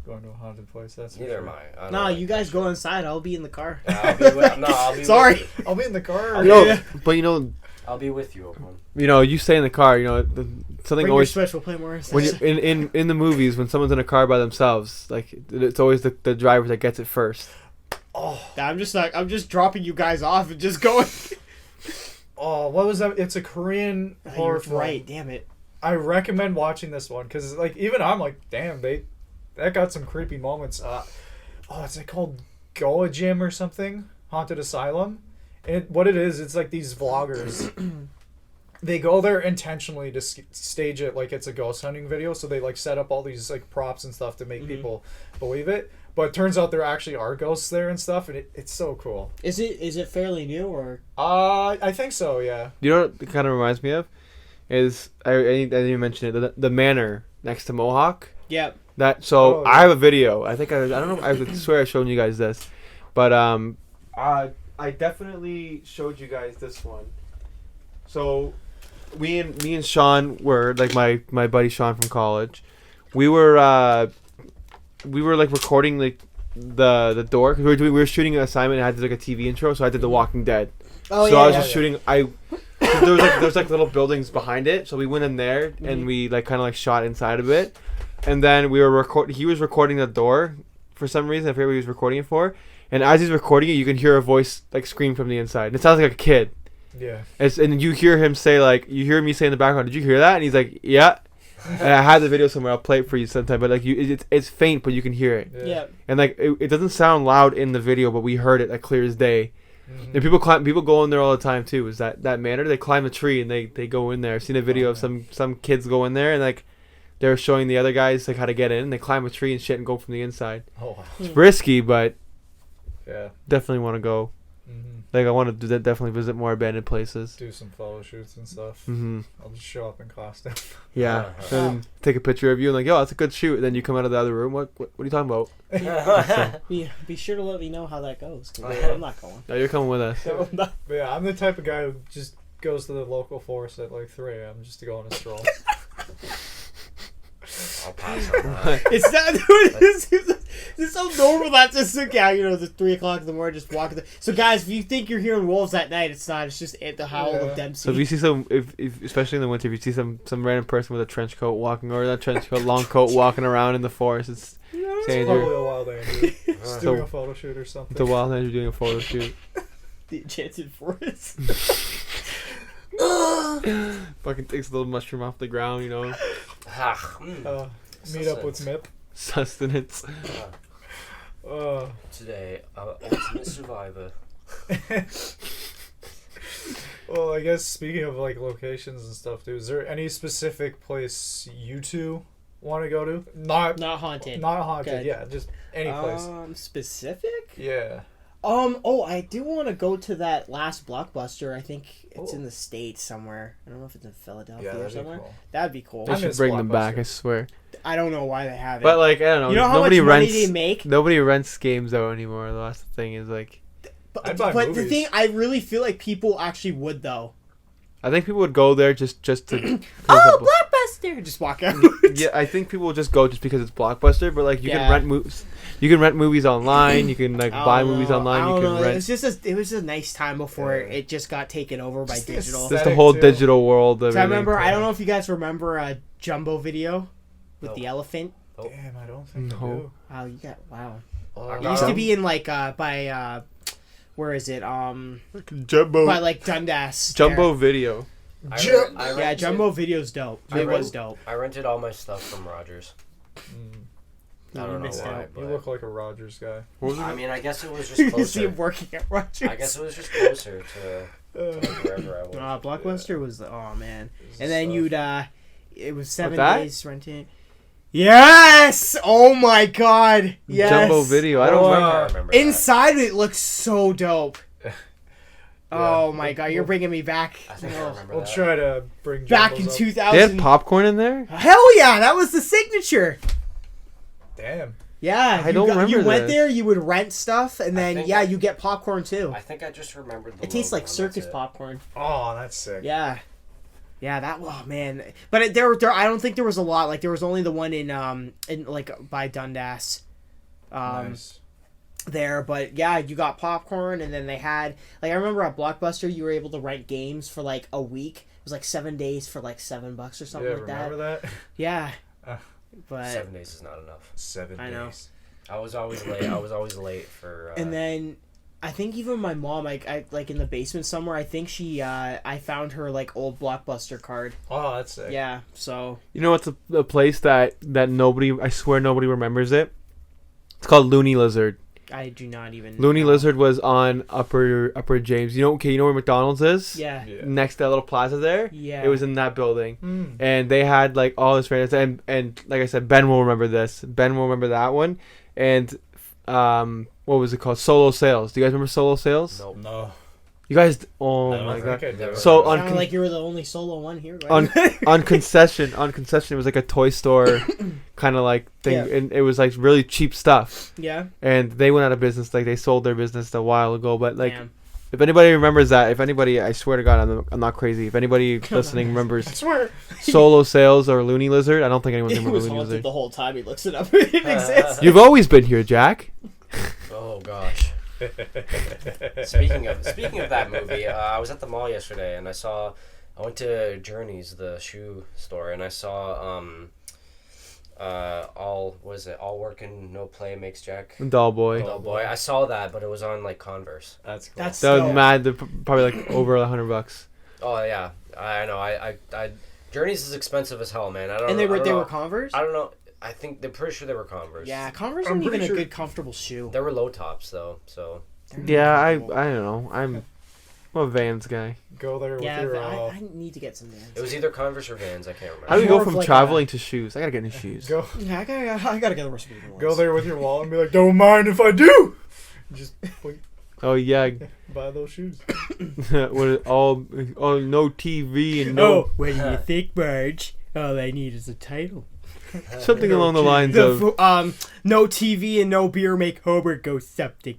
going to a haunted place. That's for neither sure. am I. I don't Nah, like you that guys shit. go inside. I'll be in the car. I'll be with, no, I'll be Sorry. With you. I'll be in the car. no, Yeah. but you know, I'll be with you, Oakland. you stay in the car. You know, something Bring your always special play Morris. when you in the movies when someone's in a car by themselves, like it's always the driver that gets it first. Oh, I'm just dropping you guys off and just going. oh, what was that? It's a Korean horror You're film. right. Damn it. I recommend watching this one because, like, even I'm like, damn, that got some creepy moments. It's like called Goa Gym or something, Haunted Asylum, and what it is, it's like these vloggers. They go there intentionally to stage it like it's a ghost hunting video, so they like set up all these like props and stuff to make people believe it. But it turns out there actually are ghosts there and stuff, and it's so cool. Is it fairly new or? I think so, yeah. You know what it kind of reminds me of is I didn't even mention it, the manor next to Mohawk. Yeah. That so Oh, I have a video. I think I don't know. I swear I showed you guys this, but I definitely showed you guys this one. So me and Sean were like my buddy Sean from college. We were like recording like the door because we were shooting an assignment and I had to do like a TV intro, so I did The Walking Dead. Oh So yeah. I was yeah. just shooting. There's like little buildings behind it, so we went in there and we like kind of like shot inside of it, and then we were He was recording the door for some reason. I forget what he was recording it for. And as he's recording it, you can hear a voice like scream from the inside. And it sounds like a kid. Yeah. And you hear him say like, you hear me say in the background, "Did you hear that?" And he's like, "Yeah." And I had the video somewhere. I'll play it for you sometime. But like it's faint, but you can hear it. Yeah. And like it doesn't sound loud in the video, but we heard it like clear as day. Mhm. And people go in there all the time too. Is that manor? They climb a tree and they go in there. I've seen a video of some kids go in there and like they're showing the other guys like how to get in. They climb a tree and shit and go from the inside. Oh, wow. It's risky, but Yeah. definitely want to go. Mm-hmm. Like I want to definitely visit more abandoned places. Do some photo shoots and stuff. Hmm. I'll just show up in costume. Yeah, Uh-huh. and take a picture of you and like, yo, that's a good shoot. And then you come out of the other room. What are you talking about? Be sure to let me know how that goes. 'Cause I'm not going. No, you're coming with us. But yeah, I'm the type of guy who just goes to the local forest at like 3 a.m. just to go on a stroll. I'll pass on that. It's not. It's so normal not just look out, it's 3 o'clock in the morning, just walking. So, guys, if you think you're hearing wolves at night, it's not. It's just the howl of Dempsey. So if you see some, if especially in the winter, if you see some random person with a trench coat walking, or that trench coat, long coat walking around in the forest, it's It's Andrew. probably a wild Andrew. Just doing a photo shoot or something. The wild Andrew doing a photo shoot. The enchanted forest. Fucking takes a little mushroom off the ground, Meet up with Mip. Sustenance. Today, Ultimate Survivor. Well, I guess speaking of like locations and stuff, dude, is there any specific place you two want to go to? Not haunted. Not haunted. Good. Yeah, just any place. Specific? Yeah. Oh, I do want to go to that last Blockbuster. I think it's Oh. in the States somewhere. I don't know if it's in Philadelphia Yeah, or that'd be somewhere. cool. That'd be cool. They I should miss bring them back, Blockbuster. I swear. I don't know why they haven't. But like, I don't know. you know how nobody much money rents. they make? Nobody rents games though anymore. The last thing is like, I'd buy But the movies. thing, I really feel like people actually would though. I think people would go there just to. Blockbuster! Just walk out. Yeah, I think people will just go just because it's Blockbuster. But like, you Yeah. can rent movies. You can rent movies online. You can like I buy don't movies know. online. I You don't can know. rent. It was a nice time before Yeah. it just got taken over by Just the digital. aesthetic. Just the whole too. digital world. Of So I everything. remember. I don't know if you guys remember a Jumbo Video with Nope. the elephant. Damn, I don't think I No. do. Wow, you got wow. I It got used to Jum- be in like where is it? Jumbo. By like Dundas. Jumbo Video. I Jump- Yeah, rented- Jumbo Video's dope. I It was rent- dope. I rented all my stuff from Rogers. I don't know missed why, out. You but look like a Rogers guy. What was it? I mean, I guess it was just You can see him closer. working at Rogers. I guess it was just closer to wherever I was. Blockbuster was oh man, It's and then stuff. you'd it was 7 that? days renting. Yes! Oh my god! Yes! Jumbo Video. I don't Oh, remember. I remember that. Inside it looks so dope. Oh my we'll- god, you're we'll- bringing me back. I think I Oh. remember We'll that. try to bring Back Jumbos in up. 2000. They had popcorn in there. Hell yeah, that was the signature. Damn. Yeah, I don't remember You went this. there, you would rent stuff, and then think yeah, I- you get popcorn too. I think I just remembered the It tastes logo, like and circus that's it. popcorn. Oh, that's sick. Yeah, that. Oh man, but there. I don't think there was a lot. Like there was only the one in like by Dundas. Nice. There, but yeah, you got popcorn, and then they had like I remember at Blockbuster, you were able to rent games for like a week. It was like 7 days for like $7 or something Yeah, like that. remember that? Yeah, Uh, but 7 days is not enough. 7 I know. days. I was always late. I was always late for. and then I think even my mom, I like in the basement somewhere. I think she, I found her like old Blockbuster card. Oh, that's sick. Yeah, so You know what's a place that nobody, I swear nobody remembers it? It's called Looney Lizard. I do not even. Looney know. Lizard was on Upper James. You know where McDonald's is? Yeah, Yeah. Next to that little plaza there? yeah. It was in that building. Mm. And they had like all this friends, and like I said, Ben will remember this. Ben will remember that one. And what was it called? Solo Sales. Do you guys remember Solo Sales? Nope. No. You guys, oh I don't my think god. I do. So Sounded on like you were the only solo one here. Right? on concession, it was like a toy store kind of like thing, Yeah. and it was like really cheap stuff. yeah. And they went out of business. Like they sold their business a while ago. But like, Damn. if anybody remembers that, if anybody, I swear to God, I'm not crazy. If anybody listening remembers I swear. Solo Sales or Looney Lizard, I don't think anyone It can remember was Looney haunted Lizard. the whole time. He looks it up. It exists. You've always been here, Jack. Oh gosh. Speaking of that movie, I was at the mall yesterday and I went to Journeys, the shoe store, and I saw all work and no play makes Jack Doll boy. dull boy. I saw that, but it was on like Converse. That's cool. That's That was dope. mad. They're probably like over $100. Oh yeah, I know. I Journeys is expensive as hell, man. I don't. And they I were don't know. Converse. I don't know. I think they're pretty sure they were Converse. Yeah, Converse I'm aren't even pretty a sure- good comfortable shoe. They were low tops though, so. Yeah, I don't know. I'm a Vans guy. Go there with Yeah, your. but I need to get some Vans. It was either Converse or Vans. I can't remember. How do we More go of from like traveling to shoes? I gotta get new shoes. go Yeah, I gotta get the rest of the ones. go there with your wallet and be like, "Don't mind if I do." Just Oh yeah, buy those shoes. all no TV and no Oh, what do you think, Marge? All I need is a title. something along the lines of No TV and no beer make Homer go something.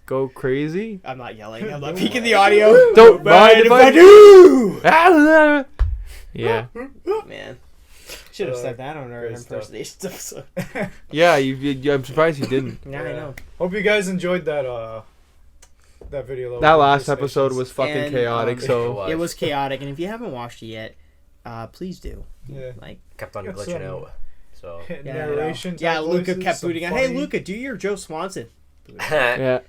go crazy. I'm not yelling. I'm not peeking the audio. Don't mind if I do. Yeah. Man. Should have said that on our great stuff. impersonation episode. Yeah, I'm surprised you didn't. Yeah, I know. Hope you guys enjoyed that video. That last episode was fucking And, chaotic. So It was chaotic, and if you haven't watched it yet, please do. Yeah. Like, kept on Got glitching some- out. So yeah, narration. yeah, type Luca voices, kept some booting out. Hey, funny- Luca, do your Joe Swanson. yeah,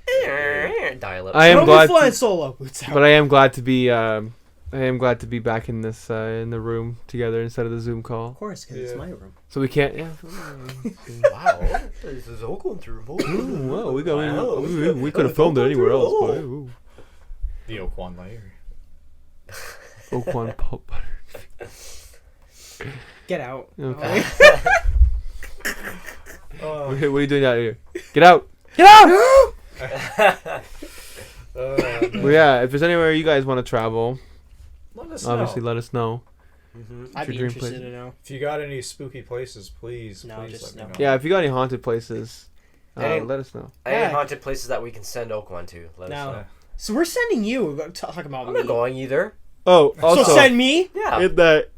dial up. I am Don't glad be flying to- solo. Boots out. but I am glad to be. I am glad to be back in this in the room together instead of the Zoom Of call. course, because Yeah. it's my room. So we can't. Yeah. Wow, this is all going through. Ooh, well, we got. Wow. We could have filmed it anywhere else. But, ooh. The Oquan layer. Oakwan pulp butter. Get out. Okay. Uh, What are you doing out here? Get out! Get out! Well, yeah, if there's anywhere you guys want to travel, let us obviously know. let us know. I'd your be dream interested place? to know. If you got any spooky places, please, No, please just let me no. know. Yeah, if you got any haunted places, Hey. let us know. Any Yeah. haunted places that we can send Oakwan to? Let No. us know. So we're sending you. We're talking about I'm me. not going either. Oh, also So send me. Yeah. in that.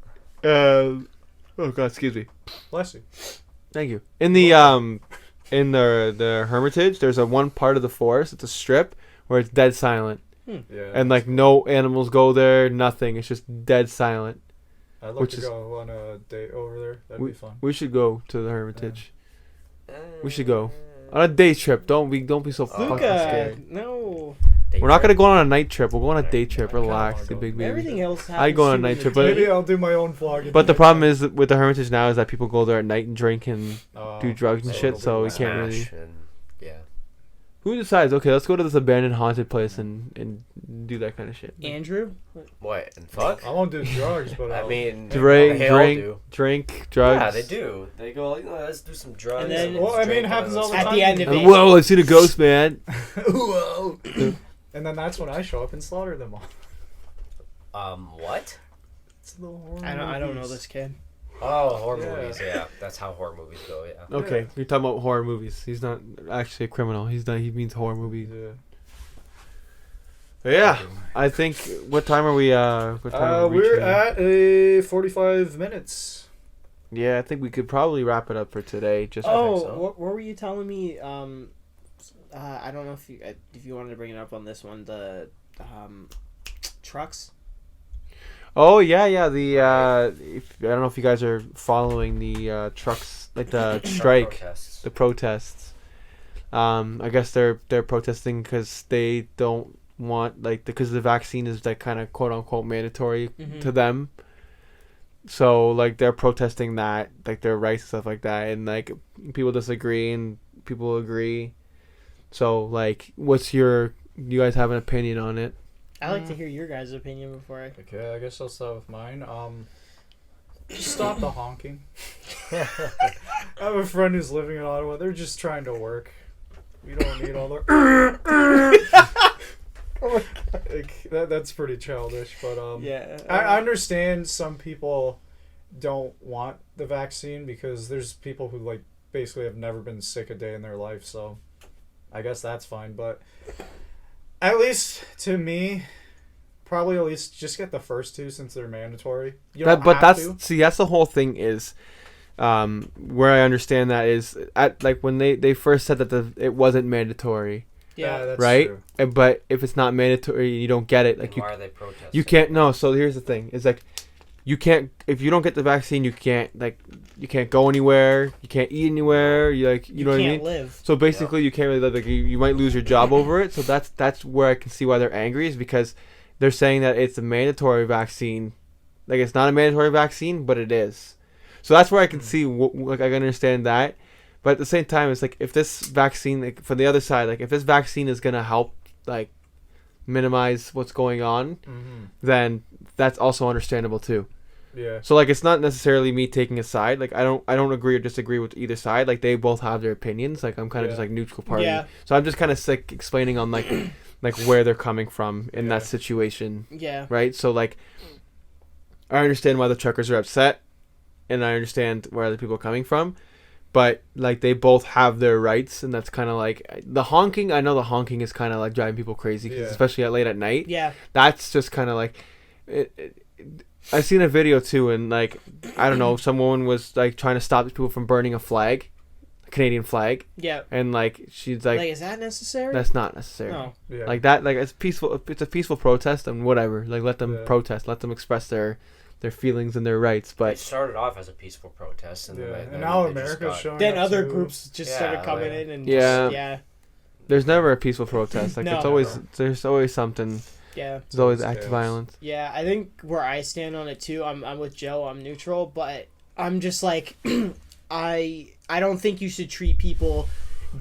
Oh God, excuse me. Bless you. Thank you. In the Hermitage, there's a one part of the forest. It's a strip where it's dead silent, Yeah. and like no animals go there. Nothing. It's just dead silent. I'd love which to is- go on a date over there. That'd be fun. We should go to the Hermitage. We should go on a day trip. Don't be so fucking Luca, scared. no. We're not gonna go on a night trip. We'll go on a day trip. I kinda Relax, wanna you go. big baby. Everything else. I'd go on a happens night to trip, me. but- Maybe I'll do my own vlog. But the problem is that with the Hermitage now is that people go there at night and drink and Oh, do drugs and so shit. it'll be So we loud. can't really. Smash and, yeah. Who decides? Okay, let's go to this abandoned haunted place and do that kind of shit. Andrew. What? And fuck? I won't do drugs, but I I'll- mean, Drink, they all drink, do. drink, drugs. Yeah, they do. They go like, "Oh, let's do some drugs. And then- let's Well, I mean, drink, it and happens then all the let's At time. the end of And, it. whoa! I seen a ghost, man. Whoa. And then that's when I show up and slaughter them all. What? It's the horror I don't know movies. this kid. Oh, horror Yeah. movies. Yeah, that's how horror movies go. Yeah. Okay, you're talking about horror movies. He's not actually a criminal. He's not. He means horror movies. Yeah. But yeah, I think. What time are we? What time are we We're reaching? at a 45 minutes. Yeah, I think we could probably wrap it up for today. Just. Oh, so. what were you telling me? I don't know if you wanted to bring it up on this one. The trucks. Oh yeah. The I don't know if you guys are following the trucks, like the strike, Protests. the protests. I guess they're protesting because they don't want because the vaccine is like kind of quote unquote mandatory Mhm. to them. So like they're protesting that, like their rights and stuff like that, and like people disagree and people agree. So like, do you guys have an opinion on it? I like to hear your guys' opinion before I. Okay, I guess I'll start with mine. Just stop the honking. I have a friend who's living in Ottawa. They're just trying to work. We don't need all the. That's pretty childish, but Yeah. I understand some people don't want the vaccine because there's people who like basically have never been sick a day in their life, so I guess that's fine. But at least to me, probably at least just get the first two since they're mandatory. You don't But have that's to. that's the whole thing is, where I understand that is at like when they first said that it wasn't mandatory, Yeah. That's right? true. But if it's not mandatory, you don't get it. And Like why are they protesting? you can't. No. So here's the thing: is like you can't if you don't get the vaccine, you can't go anywhere, you can't eat anywhere. You know what I can't mean? live. So basically, you can't really live. Like you might lose your job over it. So that's where I can see why they're angry is because they're saying that it's a mandatory vaccine. Like it's not a mandatory vaccine, but it is. So that's where I can see. Like I can understand that. But at the same time, it's like if this vaccine, like for the other side, like if this vaccine is gonna help, like minimize what's going on, then that's also understandable too. Yeah. So like it's not necessarily me taking a side. Like I don't agree or disagree with either side. Like they both have their opinions. Like I'm kind of just Yeah. like neutral party. Yeah. So I'm just kind of like explaining on like like where they're coming from in that Yeah. situation, Yeah. right? So like I understand why the truckers are upset, and I understand where other people are coming from. But like they both have their rights, and that's kind of like the honking. I know the honking is kind of like driving people crazy, 'cause Yeah. especially at late at night. Yeah. That's just kind of like I seen a video too, and like I don't know, some woman was like trying to stop people from burning a flag, a Canadian flag, Yeah. and like she's Like, like, is that necessary? that's not necessary. No. Yeah. Like that, like it's peaceful. It's a peaceful protest, and whatever. Like let them Yeah. protest, let them express their feelings and their rights. It But started off as a peaceful protest, and Yeah. then And now they just America's got- showing Then up other too. groups just Yeah, started coming like- in and Yeah. just, yeah. there's never a peaceful protest. Like No. there's always something. Yeah. There's always It's act of chaos. violence. Yeah, I think where I stand on it too, I'm with Joe. I'm neutral, but I'm just like I don't think you should treat people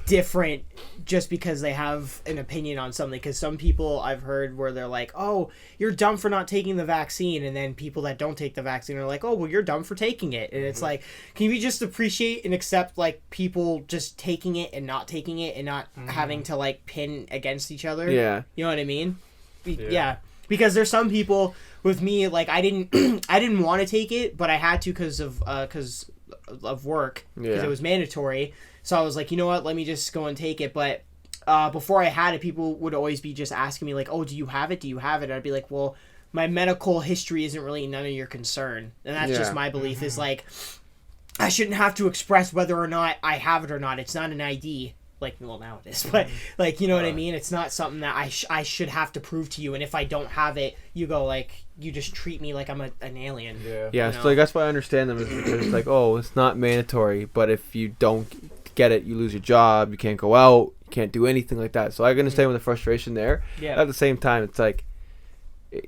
different just because they have an opinion on something. Because some people I've heard where they're like, "Oh, you're dumb for not taking the vaccine," and then people that don't take the vaccine are like, "Oh, well, you're dumb for taking it." And it's like, can we just appreciate and accept like people just taking it and not taking it and not having to like pin against each other? Yeah. You know what I mean? Yeah. Yeah. Because there's some people with me like I didn't I didn't want to take it, but I had to because of work because Yeah. it was mandatory. So I was like, you know what? Let me just go and take it. But before I had it, people would always be just asking me like, "Oh, do you have it? Do you have it?" And I'd be like, "Well, my medical history isn't really none of your concern." And that's just Yeah. my belief is like I shouldn't have to express whether or not I have it or not. It's not an ID. Like, well, now it is, but like, you know what I mean? It's not something that I should have to prove to you. And if I don't have it, you go like, you just treat me like I'm an alien. Yeah. Yeah, You so know? like, that's why I understand them is because it's like, oh, it's not mandatory, but if you don't get it, you lose your job, you can't go out, you can't do anything like that. So I understand with the frustration there. Yeah. At the same time, it's like,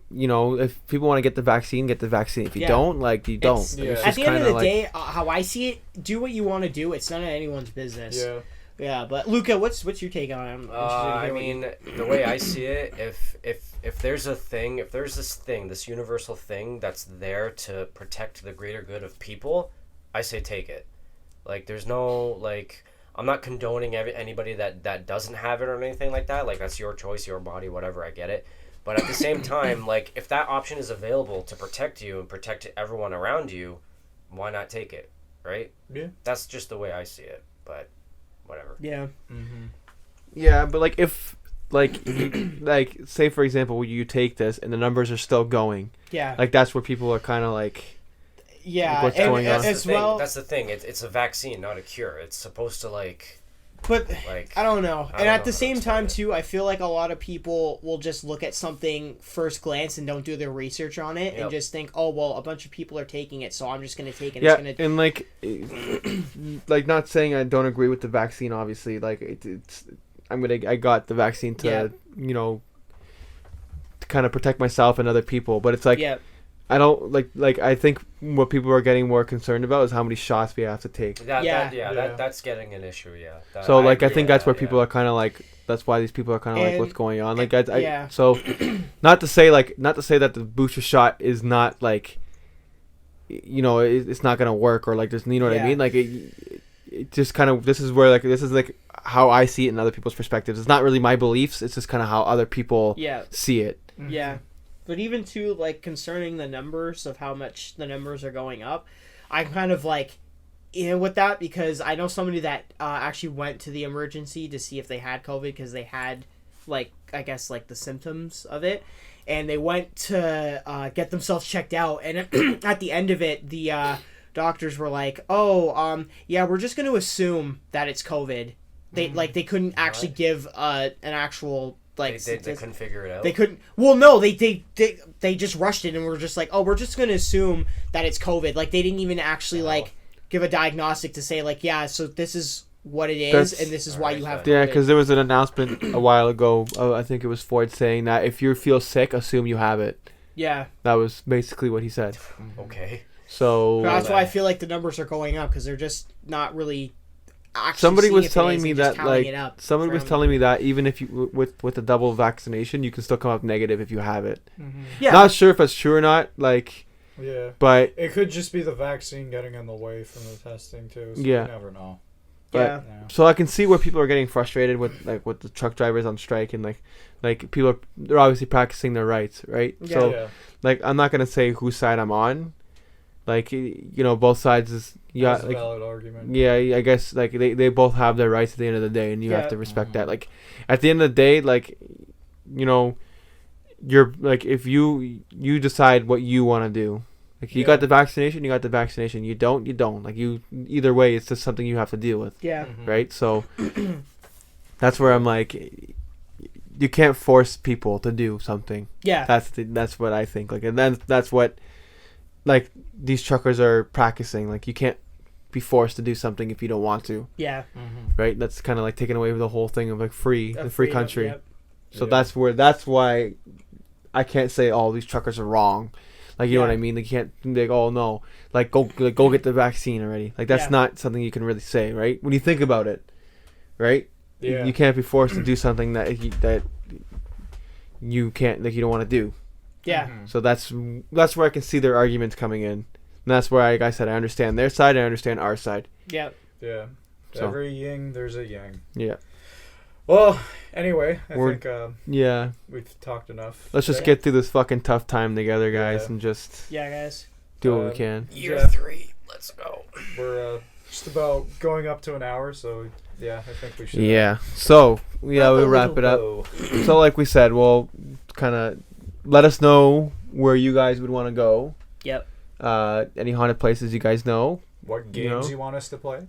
you know, if people want to get the vaccine, get the vaccine. If you Yeah. don't, like, you don't. It's- Like, Yeah. it's At just the end of kinda the like- day, how I see it, do what you want to do. It's none of anyone's business. Yeah. Yeah, but Luca, what's your take on it? I'm interested to I hear what you- mean, the way I see it, if there's a thing, if there's this thing, this universal thing that's there to protect the greater good of people, I say take it. Like, there's no, like, I'm not condoning anybody that doesn't have it or anything like that. Like, that's your choice, your body, whatever, I get it. But at the same time, like, if that option is available to protect you and protect everyone around you, why not take it, right? Yeah. That's just the way I see it, but whatever. yeah. Yeah, but like if like you, like say for example you take this and the numbers are still going, Yeah. like that's where people are kind of like, yeah. what's and going on? as That's the thing. well, That's the thing. It's a vaccine, not a cure. It's supposed to but like I don't know. I And don't at know the how to same explain time it. too, I feel like a lot of people will just look at something first glance and don't do their research on it and Yep. just think, "Oh, well, a bunch of people are taking it, so I'm just going to take it." yeah, It's going to and like not saying I don't agree with the vaccine. Obviously, like I got the vaccine to Yeah. you know to kind of protect myself and other people, but it's like yeah. I don't like I think what people are getting more concerned about is how many shots we have to take. Yeah. that's getting an issue. Yeah. So like I agree think with that's where that, people yeah. are kind of like that's why these people are kind of like And- what's going on. Like yeah. so not to say that the booster shot is not like you know it's not gonna work or like there's you know what Yeah. I mean like it just kind of this is like how I see it in other people's perspectives. It's not really my beliefs. It's just kind of how other people Yeah. see it. Yeah. But even too, like, concerning the numbers of how much the numbers are going up, I'm kind of like, with that because I know somebody that actually went to the emergency to see if they had COVID because they had, like, I guess, like, the symptoms of it. And they went to get themselves checked out. And at the end of it, the doctors were like, "Oh, yeah, we're just going to assume that it's COVID." They couldn't actually give an actual, like... They couldn't figure it out. They couldn't. Well, no, they just rushed it and were just like, "Oh, we're just gonna assume that it's COVID." Like they didn't even actually like give a diagnostic to say like, "Yeah, so this is what it is, That's- and this is why you have." Yeah, COVID." because there was an announcement a while ago. I think it was Ford saying that if you feel sick, assume you have it. Yeah, That was basically what he said. Okay. So but that's why I feel like the numbers are going up because they're just not really. Actually somebody seeing was if it telling is me and just that tallying like it up somebody for was them. telling me that even if you with the double vaccination, you can still come up negative if you have it. Yeah, Not sure if that's true or not. Like, Yeah. but It could just be the vaccine getting in the way from the testing too. So Yeah. You never know. but yeah, Yeah. so I can see where people are getting frustrated with the truck drivers on strike and like people they're obviously practicing their rights, right? Yeah. So Yeah. like I'm not gonna say whose side I'm on. Like you know, both sides is That's a like valid argument. yeah, I guess like they both have their rights at the end of the day, and you Yeah. have to respect Mhm. that. Like at the end of the day, like you know, you're like if you decide what you want to do. Like you Yeah. got the vaccination, you got the vaccination. You don't. Like you either way, it's just something you have to deal with, Yeah. Mhm. right? So that's where I'm like, you can't force people to do something. Yeah. That's what I think. Like, and then that's what like these truckers are practicing. Like you can't be forced to do something if you don't want to, Yeah. right? That's kind of like taking away the whole thing of like the free Freedom, country. yep. So Yeah. that's why I can't say all these truckers are wrong. Like you know what Yeah. I mean? They can't. They oh no, like go get the vaccine already. Like that's Yeah. not something you can really say, right? When you think about it, right? Yeah. You can't be forced to do something that you can't, like you don't want to do. Yeah. Mhm. So that's where I can see their arguments coming in. And that's where like I said I understand their side, I understand our side. Yeah. Yeah. So- Every yin, there's a yang. Yeah. Well, anyway, I We're- think Yeah. we've talked enough. Let's just today. get through this fucking tough time together, guys, Yeah. and just Yeah, guys. do what we Um, can. Year Yeah. 3. Let's go. We're just about going up to an hour, so yeah, I think we should. Yeah. So we'll wrap it up. So like we said, we'll kind of let us know where you guys would want to go. Yep. Any haunted places you guys know. What You games know? you want us to play?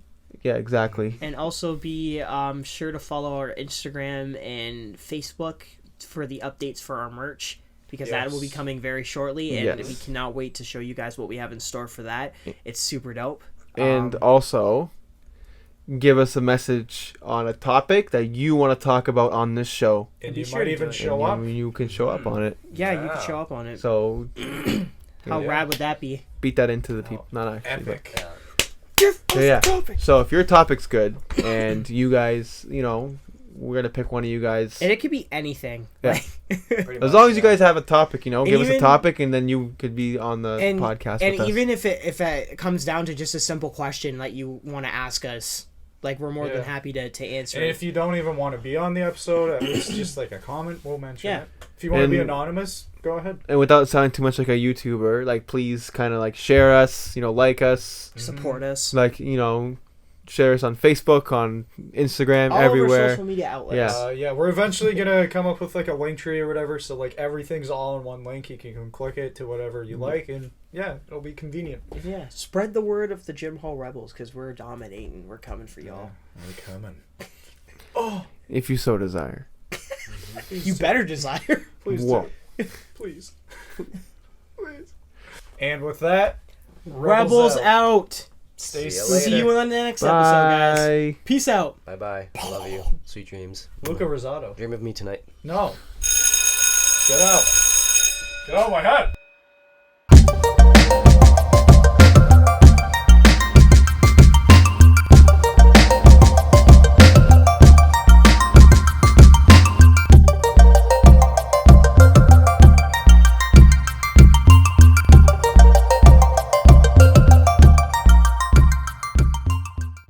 Yeah, exactly. And also be sure to follow our Instagram and Facebook for the updates for our merch, because that will be Yes. coming very shortly, and Yes. we cannot wait to show you guys what we have in store for that. It's super dope. And also give us a message on a topic that you want to talk about on this show. And Be you sure might to even do it. show up. And you can show up on it. Yeah, you Yeah. can show up on it. So How Yeah. rad would that be? beat that into the people. Not actually. but- Epic. Yeah. Yeah. So if your topic's good and you guys, we're gonna pick one of you guys. And it could be anything. Yeah. Pretty As much, long as you yeah. guys have a topic, give us a even- topic, and then you could be on the and podcast and with us. even if it comes down to just a simple question that you want to ask us, like we're more Yeah. than happy to answer And it. if you don't even want to be on the episode, at least just like a comment, we'll mention Yeah. it. If you want to be And- anonymous, go ahead. And without sounding too much like a YouTuber, like please kind of like share us, like us, Support us. like share us on Facebook, on Instagram, All over everywhere. social media outlets. Yeah. Yeah, we're eventually gonna come up with like a link tree or whatever, so like everything's all in one link. You can click it to whatever you like, and yeah, it'll be convenient. Yeah. Spread the word of the Gym Hall Rebels, because we're dominating. We're coming for y'all. We're coming. If you so desire. You better desire. Please Whoa. do. Please. Please. And with that, Rebels out. Stay See ya safe. See you on the next episode, guys. Bye. Peace out. Bye bye. Love you. Sweet dreams. Luca Rosado. Dream of me tonight. No. Get out. Get out of my head.